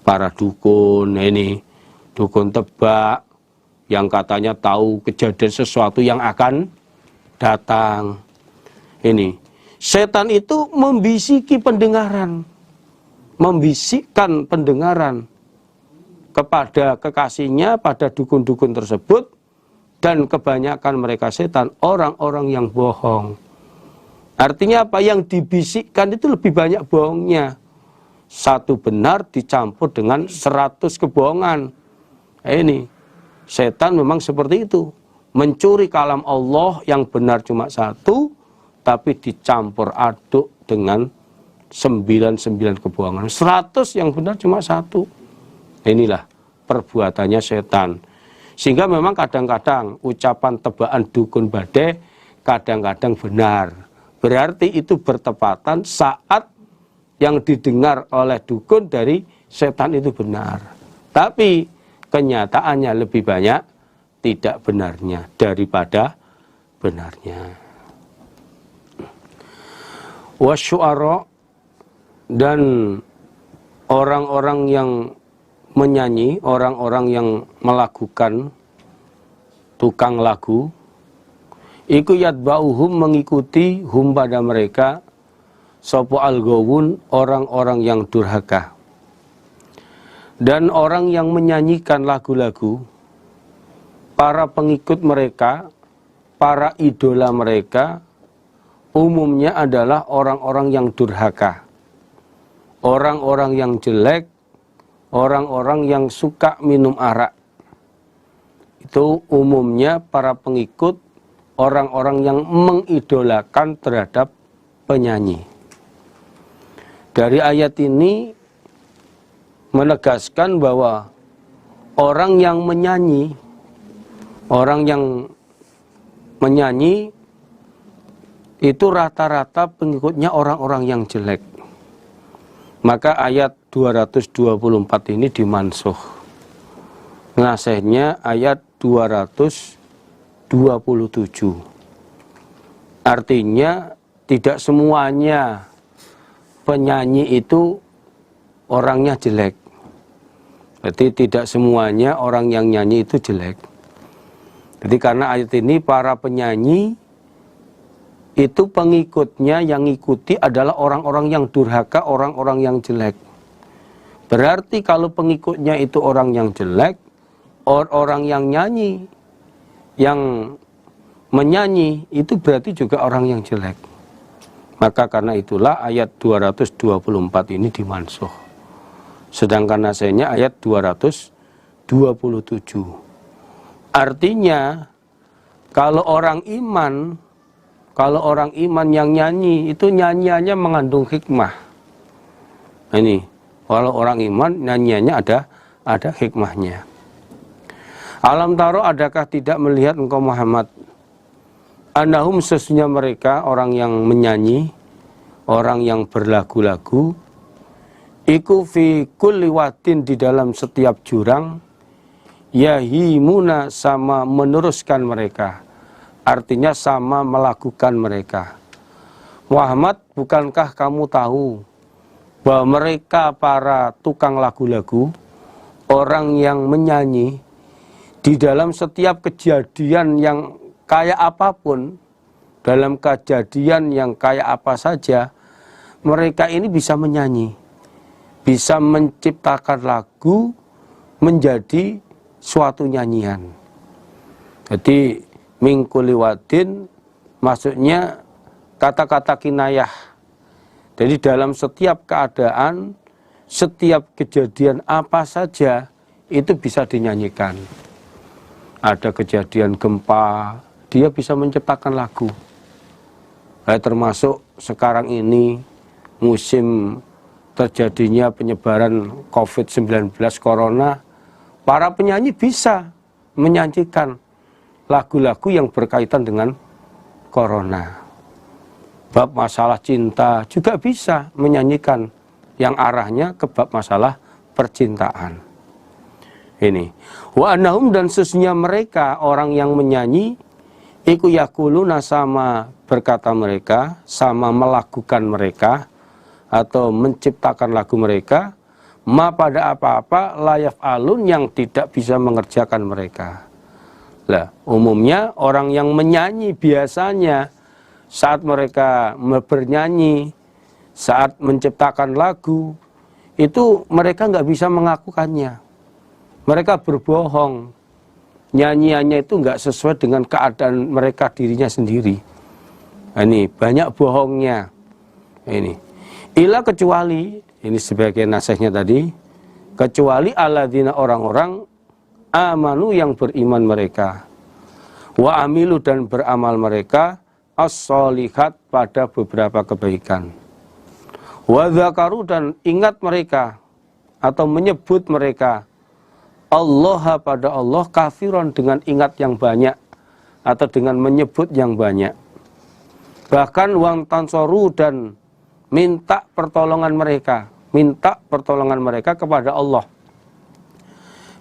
Para dukun ini, dukun tebak, yang katanya tahu kejadian sesuatu yang akan datang. Ini setan itu membisiki pendengaran, membisikkan pendengaran kepada kekasihnya, pada dukun-dukun tersebut. Dan kebanyakan mereka setan orang-orang yang bohong, Artinya apa? Yang dibisikkan itu lebih banyak bohongnya. Satu benar dicampur dengan 100 kebohongan. Ini setan memang seperti itu. Mencuri kalam Allah yang benar cuma satu, tapi dicampur aduk dengan 99 kebohongan. 100 yang benar cuma satu. Inilah perbuatannya setan. Sehingga memang kadang-kadang ucapan tebakan dukun badai kadang-kadang benar. Berarti itu bertepatan saat yang didengar oleh dukun dari setan itu benar. Tapi kenyataannya lebih banyak tidak benarnya daripada benarnya. Wasyu'ara, dan orang-orang yang menyanyi, orang-orang yang melakukan tukang lagu, iku yatba'uhum, mengikuti hum pada mereka, sopo al-gawun, orang-orang yang durhaka. Dan orang yang menyanyikan lagu-lagu, para pengikut mereka, para idola mereka, umumnya adalah orang-orang yang durhaka, orang-orang yang jelek, orang-orang yang suka minum arak. Itu umumnya para pengikut orang-orang yang mengidolakan terhadap penyanyi. Dari ayat ini menegaskan bahwa orang yang menyanyi, itu rata-rata pengikutnya orang-orang yang jelek. Maka ayat 224 ini dimansuh. Ngasihnya ayat 227. Artinya tidak semuanya penyanyi itu orangnya jelek. Berarti tidak semuanya orang yang nyanyi itu jelek. Jadi karena ayat ini para penyanyi itu pengikutnya yang ngikuti adalah orang-orang yang durhaka, orang-orang yang jelek. Berarti kalau pengikutnya itu orang yang jelek, orang yang nyanyi, yang menyanyi itu berarti juga orang yang jelek. Maka karena itulah ayat 224 ini dimansuh. Sedangkan nasihatnya ayat 227. Artinya kalau orang iman yang nyanyi itu nyanyiannya mengandung hikmah. Ini kalau orang iman nyanyiannya ada hikmahnya. Alam taro, adakah tidak melihat engkau Muhammad, annahum, sesungguhnya mereka orang yang menyanyi, orang yang berlagu-lagu, iku fi kulli wadin, di dalam setiap jurang, yahimuna, sama meneruskan mereka. Artinya sama melakukan mereka. Muhammad, bukankah kamu tahu bahwa mereka para tukang lagu-lagu, orang yang menyanyi, di dalam setiap kejadian yang kayak apapun, dalam kejadian yang kayak apa saja, mereka ini bisa menyanyi, bisa menciptakan lagu menjadi suatu nyanyian. Jadi mingkuli wadin maksudnya kata-kata kinayah. Jadi dalam setiap keadaan, setiap kejadian apa saja itu bisa dinyanyikan. Ada kejadian gempa, dia bisa menciptakan lagu. Termasuk sekarang ini musim terjadinya penyebaran COVID-19 corona, para penyanyi bisa menyanyikan lagu-lagu yang berkaitan dengan corona. Bab masalah cinta juga bisa menyanyikan yang arahnya ke bab masalah percintaan. Ini wa annahum, dan sesungguhnya mereka orang yang menyanyi, iku yakuluna, sama berkata mereka, sama melakukan mereka atau menciptakan lagu mereka, ma pada apa-apa layaf alun, yang tidak bisa mengerjakan mereka. Lah, umumnya orang yang menyanyi biasanya saat mereka bernyanyi, saat menciptakan lagu, itu mereka nggak bisa mengakukannya. Mereka berbohong, nyanyiannya itu nggak sesuai dengan keadaan mereka dirinya sendiri. Ini banyak bohongnya. Ini ila kecuali, ini sebagai nasihatnya tadi, kecuali alladzina orang-orang amanu yang beriman mereka, wa amilu dan beramal mereka, as-sholihat pada beberapa kebaikan, wa dzakaru dan ingat mereka atau menyebut mereka Allah pada Allah kafiron dengan ingat yang banyak atau dengan menyebut yang banyak. Bahkan wang tansoru dan minta pertolongan mereka kepada Allah.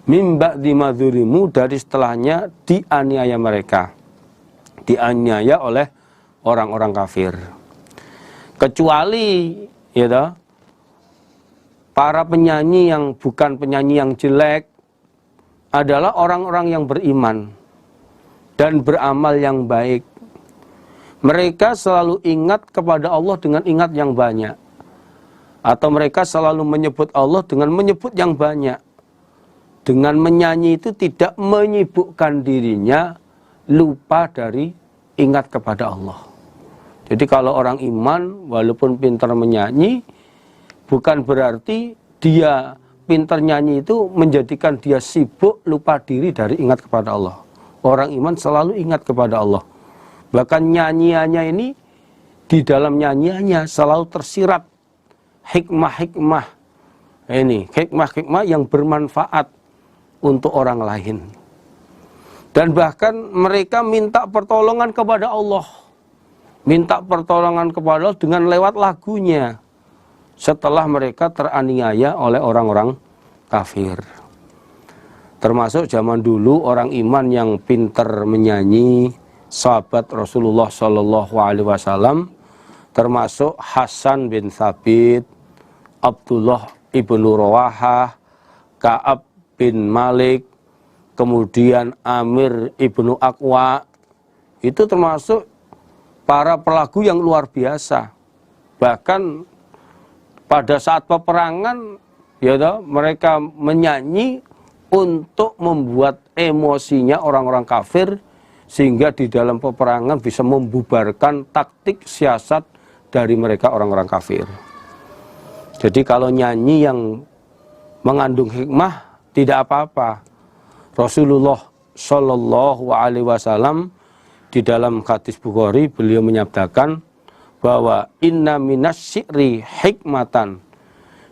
Mimba dimadzurimu dari setelahnya dianiaya mereka. Dianiaya oleh orang-orang kafir. Kecuali ya, para penyanyi yang bukan penyanyi yang jelek adalah orang-orang yang beriman dan beramal yang baik. Mereka selalu ingat kepada Allah dengan ingat yang banyak. Atau mereka selalu menyebut Allah dengan menyebut yang banyak. Dengan menyanyi itu tidak menyibukkan dirinya lupa dari ingat kepada Allah. Jadi kalau orang iman walaupun pintar menyanyi, bukan berarti dia pintar nyanyi itu menjadikan dia sibuk lupa diri dari ingat kepada Allah. Orang iman selalu ingat kepada Allah. Bahkan nyanyiannya ini, di dalam nyanyiannya selalu tersirat hikmah-hikmah. Ini hikmah-hikmah yang bermanfaat untuk orang lain. Dan bahkan mereka minta pertolongan kepada Allah. Minta pertolongan kepada Allah dengan lewat lagunya. Setelah mereka teraniaya oleh orang-orang kafir. Termasuk zaman dulu orang iman yang pintar menyanyi, sahabat Rasulullah Shallallahu Alaihi Wasallam, termasuk Hasan bin Thabit, Abdullah ibnu Rawahah, Ka'ab bin Malik, kemudian Amir ibnu Aqwa, itu termasuk para pelaku yang luar biasa. Bahkan pada saat peperangan, ya toh, mereka menyanyi untuk membuat emosinya orang-orang kafir, sehingga di dalam peperangan bisa membubarkan taktik siasat dari mereka orang-orang kafir. Jadi kalau nyanyi yang mengandung hikmah tidak apa-apa. Rasulullah Shallallahu Alaihi Wasallam di dalam hadis Bukhari beliau menyabdakan bahwa inna minas syi'ri hikmatan.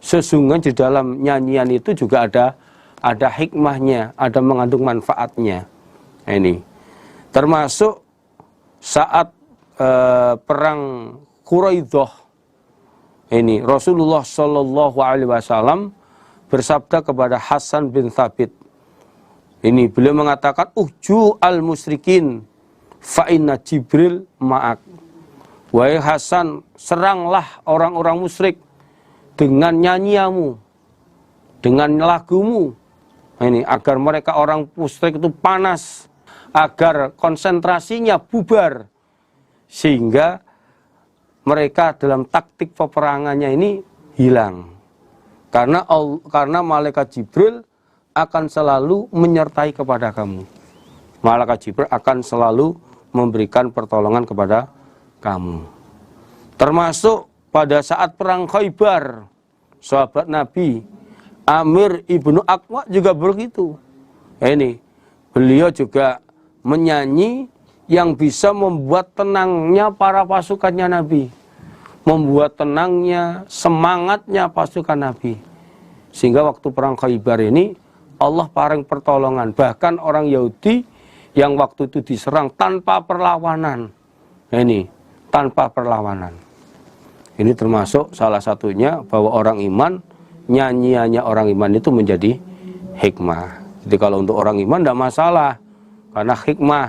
Sesungguhnya di dalam nyanyian itu juga ada hikmahnya, ada mengandung manfaatnya. Ini termasuk saat perang Quraidah, ini Rasulullah Shallallahu Alaihi Wasallam bersabda kepada Hasan bin Thabit. Ini beliau mengatakan, uhju al musyrikin fa inna Jibril ma'ak. Wahai Hasan, seranglah orang-orang musyrik dengan nyanyiamu, dengan lagumu. Ini agar mereka orang musyrik itu panas, agar konsentrasinya bubar, sehingga mereka dalam taktik peperangannya ini hilang. Karena malaikat Jibril akan selalu menyertai kepada kamu. Malaikat Jibril akan selalu memberikan pertolongan kepada kamu. Termasuk pada saat perang Khaybar, sahabat Nabi Amir ibnu Aqwa juga begitu. Ini beliau juga menyanyi yang bisa membuat tenangnya para pasukannya Nabi, membuat tenangnya, semangatnya pasukan Nabi. Sehingga waktu perang Khaybar ini Allah paring pertolongan. Bahkan orang Yahudi yang waktu itu diserang tanpa perlawanan. Ini tanpa perlawanan. Ini termasuk salah satunya bahwa orang iman, nyanyiannya orang iman itu menjadi hikmah. Jadi kalau untuk orang iman tidak masalah karena hikmah.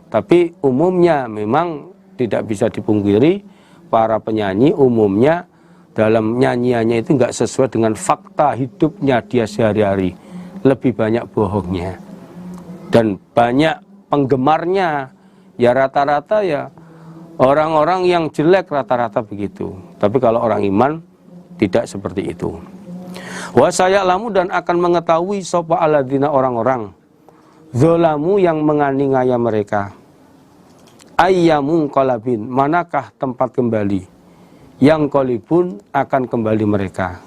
Tapi umumnya memang tidak bisa dipungkiri, para penyanyi umumnya dalam nyanyiannya itu nggak sesuai dengan fakta hidupnya dia sehari-hari. Lebih banyak bohongnya. Dan banyak penggemarnya, ya rata-rata ya orang-orang yang jelek rata-rata begitu. Tapi kalau orang iman tidak seperti itu. Wa sayalamu dan akan mengetahui sapa alladzina orang-orang zalamu yang menganiaya mereka. ayyamun qalabin, manakah tempat kembali yang qalibun akan kembali mereka.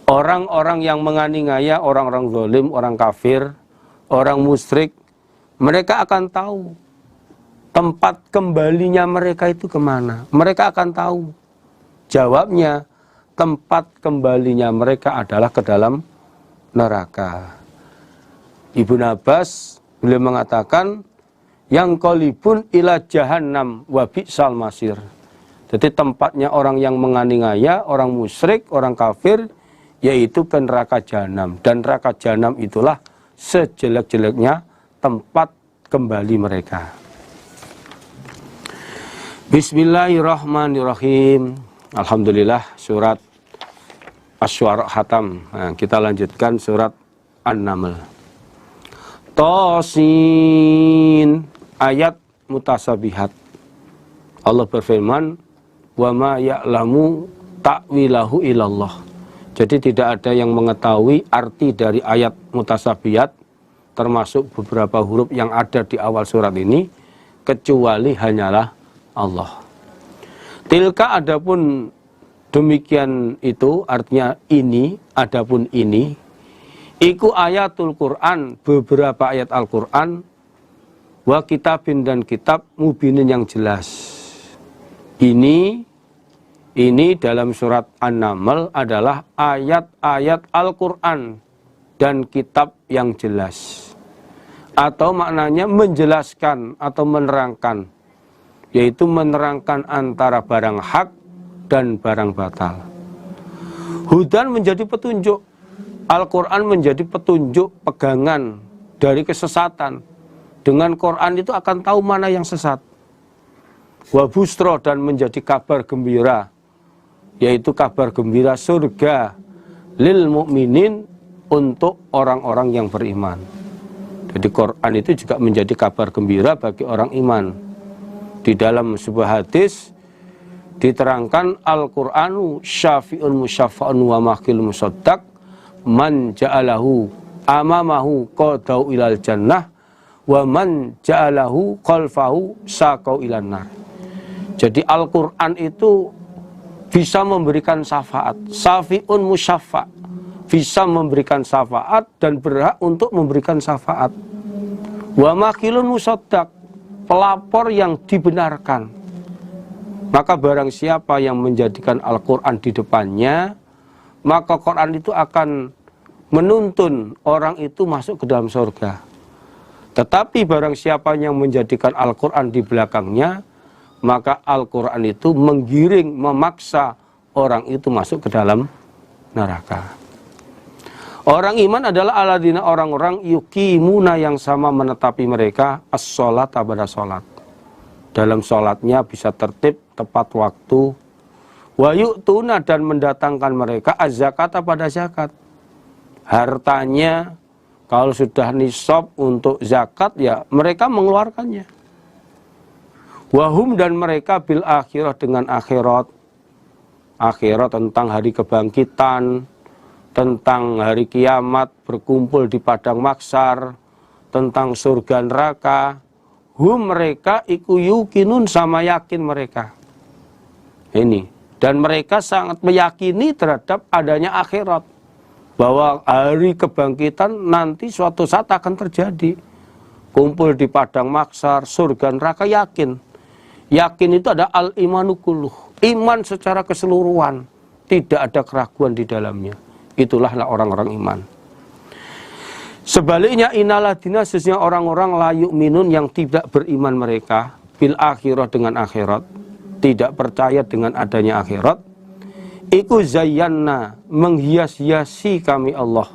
Orang-orang yang menganiaya, orang-orang zalim, orang kafir, orang musyrik, mereka akan tahu tempat kembalinya mereka itu kemana. Mereka akan tahu. Jawabnya, tempat kembalinya mereka adalah ke dalam neraka. Ibnu Abbas beliau mengatakan, yang qalibun ila jahannam wa bi'sal masir. Jadi tempatnya orang yang menganiaya, orang musyrik, orang kafir, yaitu ke neraka jahanam. Dan neraka jahanam itulah sejelek-jeleknya tempat kembali mereka. Bismillahirrahmanirrahim. Alhamdulillah, surat Asy-Syu'ara khatam. Nah, kita lanjutkan surat An-Naml. Tasin, ayat mutasabihat. Allah berfirman, wa ma ya'lamu ta'wilahu ilallah. Jadi tidak ada yang mengetahui arti dari ayat mutasabihat, termasuk beberapa huruf yang ada di awal surat ini, kecuali hanyalah Allah. Tilka, adapun demikian itu, artinya ini, adapun ini, iku ayatul Quran, beberapa ayat Al-Quran, wa kitabin, dan kitab, mubinin, yang jelas. Ini dalam surat An-Naml adalah ayat-ayat Al-Quran dan kitab yang jelas. Atau maknanya menjelaskan atau menerangkan, yaitu menerangkan antara barang hak dan barang batal. Hudan menjadi petunjuk, Al-Quran menjadi petunjuk, pegangan dari kesesatan. Dengan Quran itu akan tahu mana yang sesat. Wa busro, dan menjadi kabar gembira, yaitu kabar gembira surga lil mu'minin, untuk orang-orang yang beriman. Jadi Quran itu juga menjadi kabar gembira bagi orang iman. Di dalam sebuah hadis diterangkan, Al-Qur'anu syafi'un musyafa'un wa mahkil musaddaq, man ja'alahu amamahu qadau ilal jannah, wa man ja'alahu khalfahu saqau ilan nar. Jadi Al-Quran itu bisa memberikan syafaat, syafi'un musyafa', bisa memberikan syafaat dan berhak untuk memberikan syafaat. Wa makilun musaddaq, pelapor yang dibenarkan. Maka barang siapa yang menjadikan Al-Quran di depannya, maka Quran itu akan menuntun orang itu masuk ke dalam surga. Tetapi barang siapa yang menjadikan Al-Quran di belakangnya, maka Al-Quran itu menggiring, memaksa orang itu masuk ke dalam neraka. Orang iman adalah alladzina, orang-orang yuqimuna, yang sama menetapi mereka as-sholat, pada sholat. Dalam sholatnya bisa tertib, tepat waktu. Wa yu'tuna, dan mendatangkan mereka az-zakat, pada zakat. Hartanya kalau sudah nisab untuk zakat, ya mereka mengeluarkannya. Wahum, dan mereka bil akhirah, dengan akhirat. Akhirat tentang hari kebangkitan, tentang hari kiamat, berkumpul di padang mahsyar, tentang surga neraka. Hum, mereka iku yukinun, sama yakin mereka. Ini, dan mereka sangat meyakini terhadap adanya akhirat, bahwa hari kebangkitan nanti suatu saat akan terjadi. Kumpul di padang mahsyar, surga neraka, yakin. Yakin itu ada al-imanu kulluh, iman secara keseluruhan, tidak ada keraguan di dalamnya. Itulah orang-orang iman. Sebaliknya, inaladina, sesungguhnya orang-orang la yu'minun, yang tidak beriman mereka bil akhirah, dengan akhirat, tidak percaya dengan adanya akhirat. Iku zayyanna, menghias-hiasi kami Allah,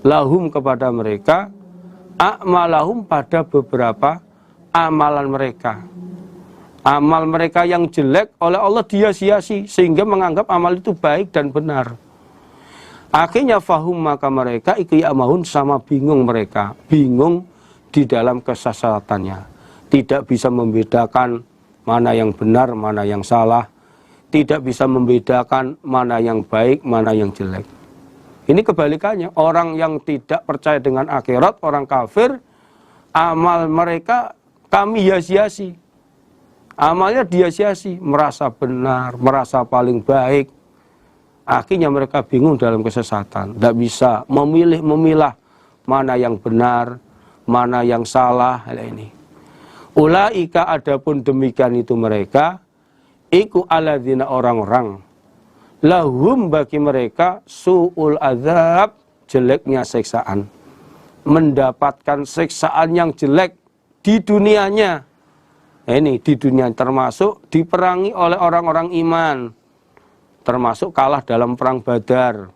lahum, kepada mereka, a'malahum, pada beberapa amalan mereka. Amal mereka yang jelek oleh Allah dihias-hiasi, sehingga menganggap amal itu baik dan benar. Akhirnya fahum, maka mereka iku ya'mahun, sama bingung mereka, bingung di dalam kesesatannya. Tidak bisa membedakan mana yang benar, mana yang salah. Tidak bisa membedakan mana yang baik, mana yang jelek. Ini kebalikannya, orang yang tidak percaya dengan akhirat, orang kafir, amal mereka kami hias-hiasi. Amalnya dia sia-sia, merasa benar, merasa paling baik. Akhirnya mereka bingung dalam kesesatan, tidak bisa memilah mana yang benar, mana yang salah. Ini. Ulaika adapun demikian itu mereka, iku alladzina orang-orang, lahum bagi mereka su'ul azab, jeleknya siksaan. Mendapatkan siksaan yang jelek di dunianya. Ini di dunia termasuk diperangi oleh orang-orang iman. Termasuk kalah dalam perang Badar.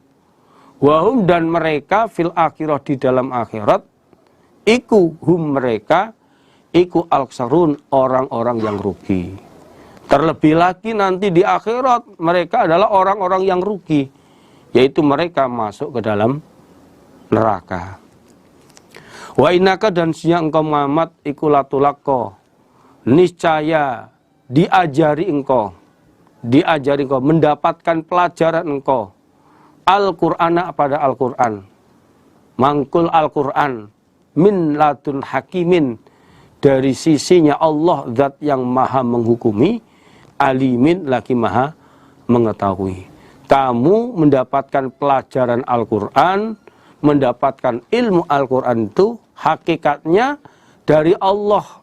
Wahum dan mereka fil akhirah di dalam akhirat. Iku hum mereka. Iku al-ksarun orang-orang yang rugi. Terlebih lagi nanti di akhirat mereka adalah orang-orang yang rugi. Yaitu mereka masuk ke dalam neraka. Wa innaka dan siang engkau Muhammad iku latulakko. Niscaya diajari engkau mendapatkan pelajaran engkau Al-Qur'ana pada Al-Qur'an, mangkul Al-Qur'an min ladun hakimin, dari sisinya Allah zat yang maha menghukumi, alimin lagi maha mengetahui. Kamu mendapatkan pelajaran Al-Qur'an, mendapatkan ilmu Al-Qur'an itu hakikatnya dari Allah.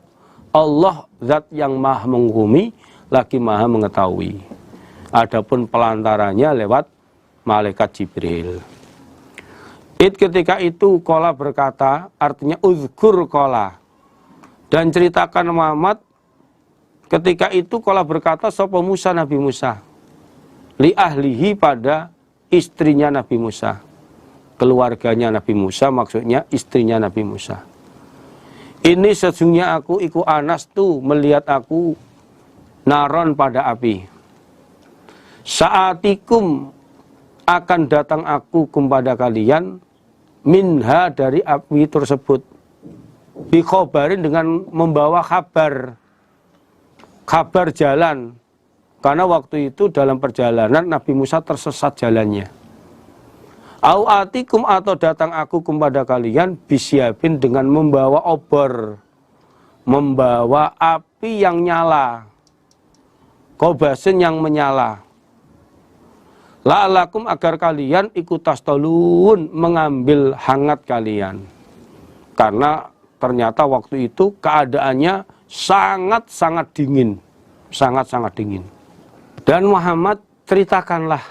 Allah zat yang maha menghukumi lagi maha mengetahui. Adapun pelantarannya lewat malaikat Jibril. Ketika itu Qala berkata, artinya uzkur Qala, dan ceritakan Muhammad ketika itu Qala berkata sapa Musa, Nabi Musa, li ahlihi pada istrinya Nabi Musa, keluarganya Nabi Musa, maksudnya istrinya Nabi Musa. Ini sesungguhnya aku iku anas tu melihat aku naron pada api. Saatikum akan datang aku kepada kalian minha dari api tersebut. Bikhobarin dengan membawa kabar jalan. Karena waktu itu dalam perjalanan Nabi Musa tersesat jalannya. Au atikum atau datang aku kepada kalian bisyabin dengan membawa obor, membawa api yang nyala, kobasin yang menyala. La'alakum agar kalian ikut tastolun mengambil hangat kalian. Karena ternyata waktu itu keadaannya sangat-sangat dingin, sangat-sangat dingin. Dan Muhammad ceritakanlah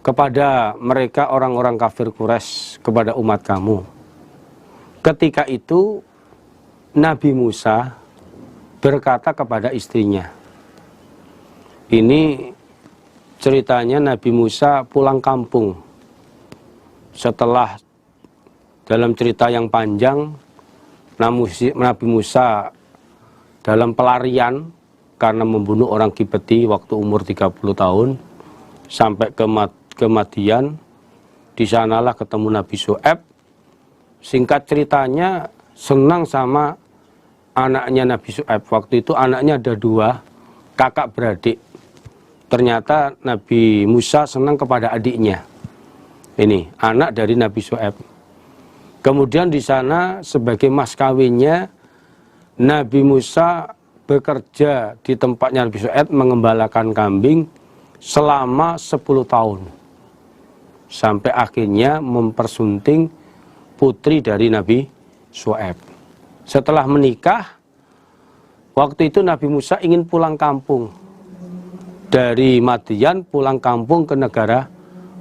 kepada mereka orang-orang kafir Quraisy, kepada umat kamu. Ketika itu Nabi Musa berkata kepada istrinya. Ini ceritanya Nabi Musa pulang kampung. Setelah dalam cerita yang panjang, Nabi Musa dalam pelarian karena membunuh orang Kipeti waktu umur 30 tahun sampai ke Madian. Di sanalah ketemu Nabi Syu'aib. Singkat ceritanya senang sama anaknya Nabi Syu'aib. Waktu itu anaknya ada 2, kakak beradik. Ternyata Nabi Musa senang kepada adiknya. Ini anak dari Nabi Syu'aib. Kemudian di sana sebagai mas kawinnya Nabi Musa bekerja di tempatnya Nabi Syu'aib mengembalakan kambing selama 10 tahun. Sampai akhirnya mempersunting putri dari Nabi Syu'aib. Setelah menikah, waktu itu Nabi Musa ingin pulang kampung. Dari Madian pulang kampung ke negara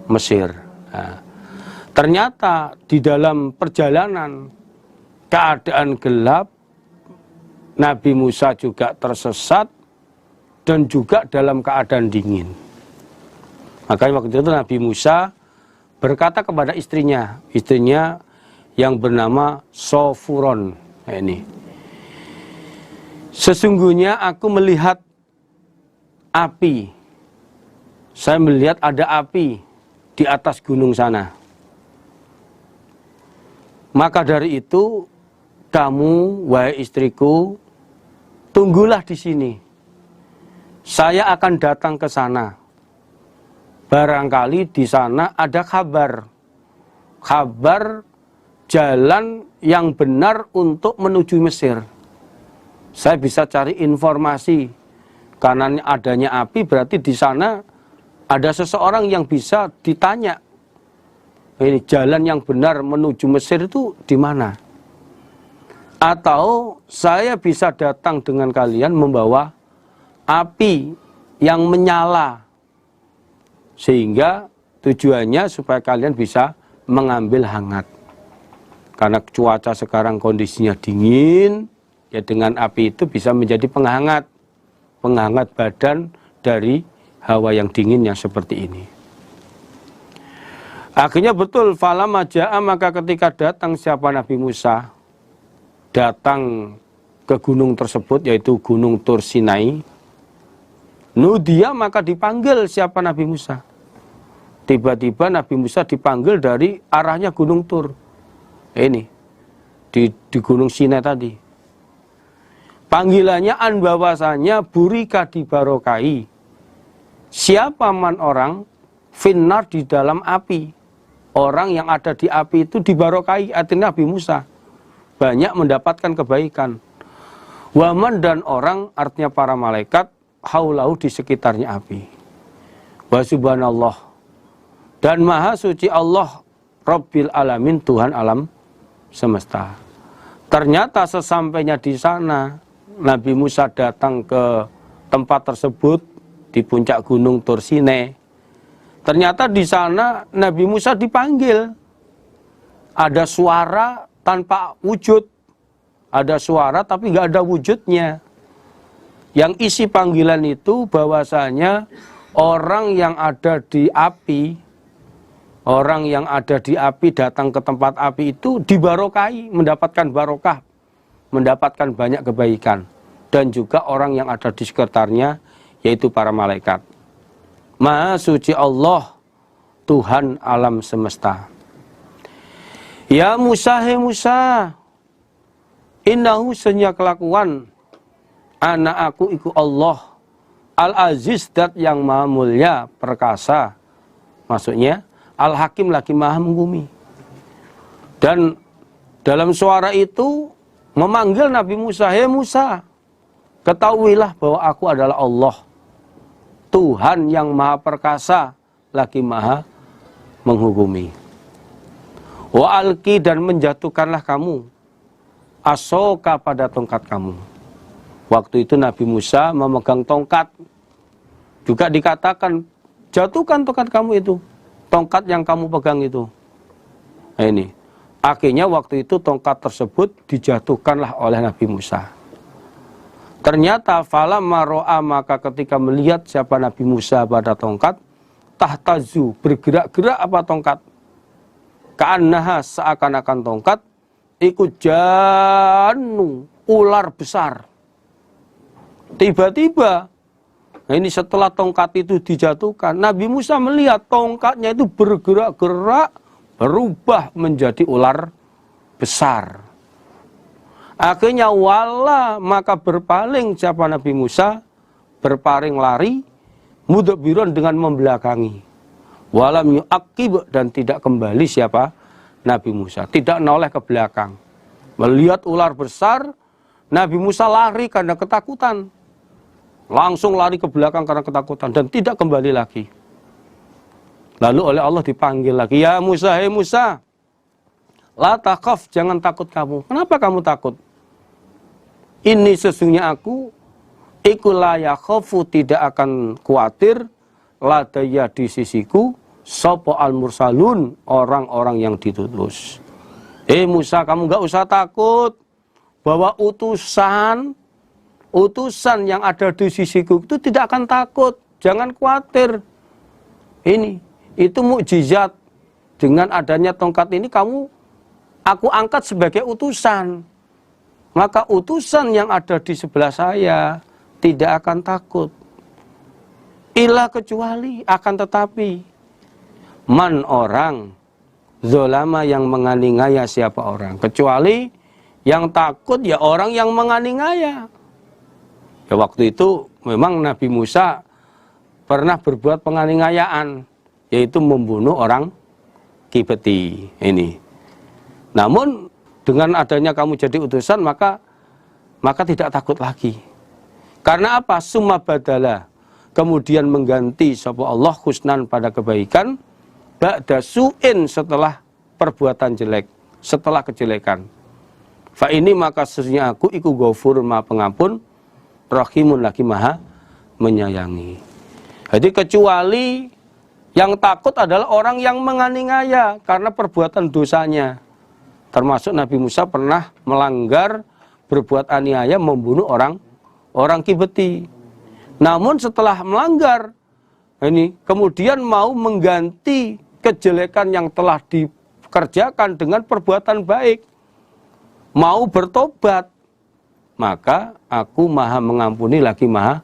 Mesir. Nah, ternyata di dalam perjalanan keadaan gelap, Nabi Musa juga tersesat dan juga dalam keadaan dingin. Makanya waktu itu Nabi Musa berkata kepada istrinya yang bernama Sofuron. Nah, ini. Sesungguhnya aku melihat api. Saya melihat ada api di atas gunung sana. Maka dari itu, kamu, wahai istriku, tunggulah di sini. Saya akan datang ke sana. Barangkali di sana ada kabar jalan yang benar untuk menuju Mesir. Saya bisa cari informasi. Karena adanya api berarti di sana ada seseorang yang bisa ditanya. Ini jalan yang benar menuju Mesir itu di mana? Atau saya bisa datang dengan kalian membawa api yang menyala. Sehingga tujuannya supaya kalian bisa mengambil hangat. Karena cuaca sekarang kondisinya dingin, ya dengan api itu bisa menjadi penghangat. Penghangat badan dari hawa yang dingin yang seperti ini. Akhirnya betul, falamma ja'a, maka ketika datang siapa Nabi Musa, datang ke gunung tersebut, yaitu Gunung Tur Sinai, nudia, maka dipanggil siapa Nabi Musa. Tiba-tiba Nabi Musa dipanggil dari arahnya Gunung Tur. Ini, di Gunung Sinai tadi. Panggilannya an bahwasanya burika dibarokai. Siapa man orang, finnar di dalam api. Orang yang ada di api itu dibarokai, artinya Nabi Musa banyak mendapatkan kebaikan. Waman dan orang, artinya para malaikat, haulahu di sekitarnya api. Wa subhanallah, dan maha suci Allah, Rabbil alamin, Tuhan alam semesta. Ternyata sesampainya di sana, Nabi Musa datang ke tempat tersebut di puncak Gunung Tur Sinai. Ternyata di sana Nabi Musa dipanggil. Ada suara tanpa wujud. Ada suara tapi nggak ada wujudnya. Yang isi panggilan itu bahwasanya orang yang ada di api, orang yang ada di api datang ke tempat api itu dibarokai, mendapatkan barokah, mendapatkan banyak kebaikan. Dan juga orang yang ada di sekitarnya, yaitu para malaikat. Maha suci Allah, Tuhan alam semesta. Ya Musa, he Musa, innahu senya kelakuan, anak aku iku Allah, Al-Aziz, dat yang maha mulia, perkasa. Maksudnya, Al-Hakim lagi maha menghukumi. Dan dalam suara itu memanggil Nabi Musa, he Musa, ketahuilah bahwa aku adalah Allah, Tuhan yang maha perkasa, lagi maha menghukumi. Wa alki, dan menjatuhkanlah kamu, asoka, pada tongkat kamu. Waktu itu Nabi Musa memegang tongkat. Juga dikatakan, jatuhkan tongkat kamu itu. Tongkat yang kamu pegang itu. Nah ini. Akhirnya waktu itu tongkat tersebut dijatuhkanlah oleh Nabi Musa. Ternyata falamma ro'a, maka ketika melihat siapa Nabi Musa pada tongkat, tahtazu, bergerak-gerak apa tongkat. Ka'annaha, seakan-akan tongkat, ikut janu, ular besar. Tiba-tiba, nah ini setelah tongkat itu dijatuhkan, Nabi Musa melihat tongkatnya itu bergerak-gerak, berubah menjadi ular besar. Akhirnya wala, maka berpaling siapa Nabi Musa, berpaling lari, mudbiron, dengan membelakangi. Walam yu'aqib, dan tidak kembali siapa Nabi Musa, tidak noleh ke belakang. Melihat ular besar, Nabi Musa lari karena ketakutan. Langsung lari ke belakang karena ketakutan dan tidak kembali lagi. Lalu oleh Allah dipanggil lagi, ya Musa, hei Musa, la takhaf, jangan takut kamu. Kenapa kamu takut? Ini sesungguhnya aku, iku la yakhafu, tidak akan khawatir, ladaya, di sisiku, sopo al-mursalun, orang-orang yang ditutus. Musa, kamu gak usah takut bahwa utusan yang ada di sisiku itu tidak akan takut. Jangan khawatir. Itu mukjizat. Dengan adanya tongkat ini aku angkat sebagai utusan. Maka utusan yang ada di sebelah saya tidak akan takut. Ila, kecuali, akan tetapi, man orang, zolama, yang menganiaya siapa orang. Kecuali yang takut ya orang yang menganiaya. Ya waktu itu memang Nabi Musa pernah berbuat penganiayaan, yaitu membunuh orang Kipti ini. Namun dengan adanya kamu jadi utusan, maka maka tidak takut lagi. Karena apa? Summa badala, kemudian mengganti sapa Allah husnan pada kebaikan, ba'da su'in setelah perbuatan jelek, setelah kejelekan. Fa ini maka sesungguhnya aku iku ghafurun maha pengampun, rahimun lagi maha menyayangi. Jadi kecuali yang takut adalah orang yang menganiaya karena perbuatan dosanya. Termasuk Nabi Musa pernah melanggar, berbuat aniaya, membunuh orang Kibti. Namun setelah melanggar ini kemudian mau mengganti kejelekan yang telah dikerjakan dengan perbuatan baik, mau bertobat, maka aku maha mengampuni lagi maha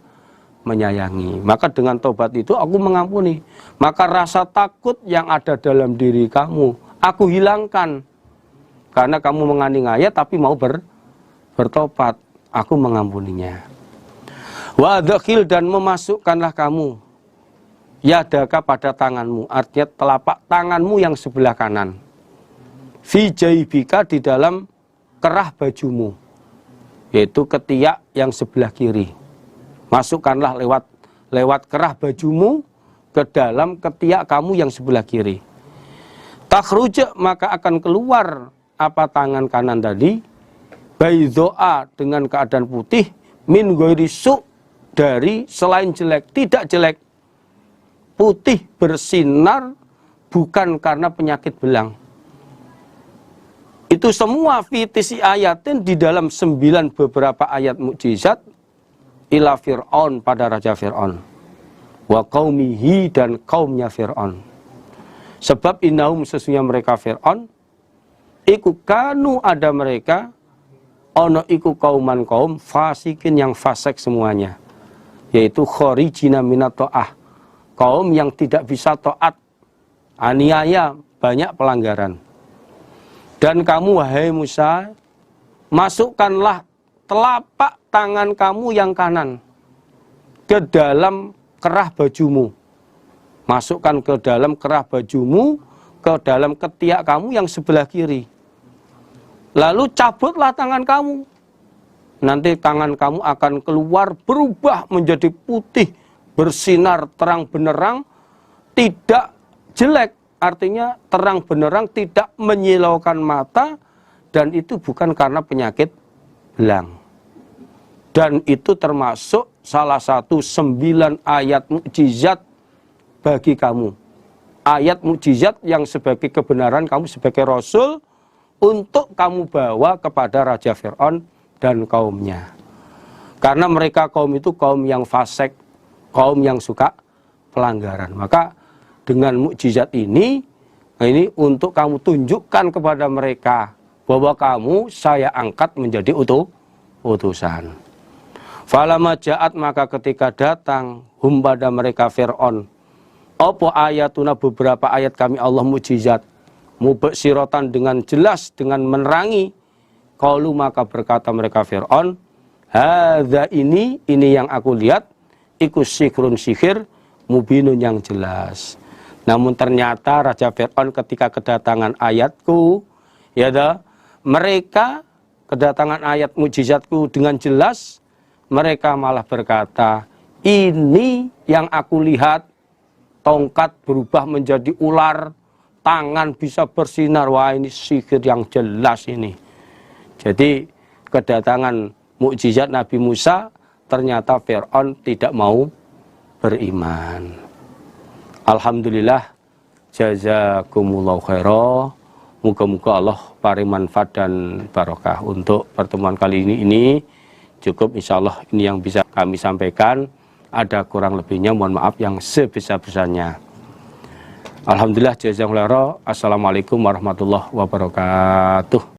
menyayangi. Maka dengan tobat itu aku mengampuni. Maka rasa takut yang ada dalam diri kamu aku hilangkan karena kamu menganiaya tapi mau bertobat, aku mengampuninya. Wa adkhil, dan memasukkanlah kamu yadaka pada tanganmu, artinya telapak tanganmu yang sebelah kanan, fi jaibika, di dalam kerah bajumu, yaitu ketiak yang sebelah kiri. Masukkanlah lewat kerah bajumu ke dalam ketiak kamu yang sebelah kiri. Takhruj, maka akan keluar apa tangan kanan tadi, baydho'a, dengan keadaan putih, min ghairi su', dari selain jelek, tidak jelek, putih bersinar, bukan karena penyakit belang. Itu semua fitisi ayatin di dalam 9 beberapa ayat mukjizat ila Fir'aun, pada Raja Fir'aun, wa qaumihi, dan kaumnya Fir'aun. Sebab innahum, sesungguhnya mereka Fir'aun, iku kanu, ada mereka, ono iku kauman kaum, fasikin, yang fasik semuanya, yaitu khorijina minat ta'ah, kaum yang tidak bisa taat, aniaya, banyak pelanggaran. Dan kamu wahai Musa, masukkanlah telapak tangan kamu yang kanan ke dalam kerah bajumu. Masukkan ke dalam kerah bajumu, ke dalam ketiak kamu yang sebelah kiri. Lalu cabutlah tangan kamu. Nanti tangan kamu akan keluar, berubah menjadi putih, bersinar terang benderang, tidak jelek. Artinya terang benderang, tidak menyilaukan mata, dan itu bukan karena penyakit belang. Dan itu termasuk salah satu 9 ayat mukjizat bagi kamu. Ayat mukjizat yang sebagai kebenaran kamu sebagai Rasul, untuk kamu bawa kepada Raja Fir'aun dan kaumnya. Karena mereka kaum itu kaum yang fasik, kaum yang suka pelanggaran. Maka dengan mukjizat ini untuk kamu tunjukkan kepada mereka bahwa kamu saya angkat menjadi utusan. Falamma ja'at, maka ketika datang hum, pada mereka Fir'aun, apa ayatuna, beberapa ayat kami Allah mukjizat, mubsyiratan, dengan jelas, dengan menerangi, qalu, maka berkata mereka Fir'aun, hadza, ini yang aku lihat, iku sihrun, sihir, mubinun, yang jelas. Namun ternyata Raja Fir'aun ketika kedatangan ayatku, mereka kedatangan ayat mukjizatku dengan jelas, mereka malah berkata, ini yang aku lihat, tongkat berubah menjadi ular, tangan bisa bersinar, wah ini sihir yang jelas ini. Jadi kedatangan mukjizat Nabi Musa, ternyata Fir'aun tidak mau beriman. Alhamdulillah, jazakumullahu khairan. Moga-moga Allah paring manfaat dan barokah. Untuk pertemuan kali ini cukup, insya Allah ini yang bisa kami sampaikan. Ada kurang lebihnya mohon maaf yang sebesar-besarnya. Alhamdulillah, jazakumullahu khairan. Assalamualaikum warahmatullahi wabarakatuh.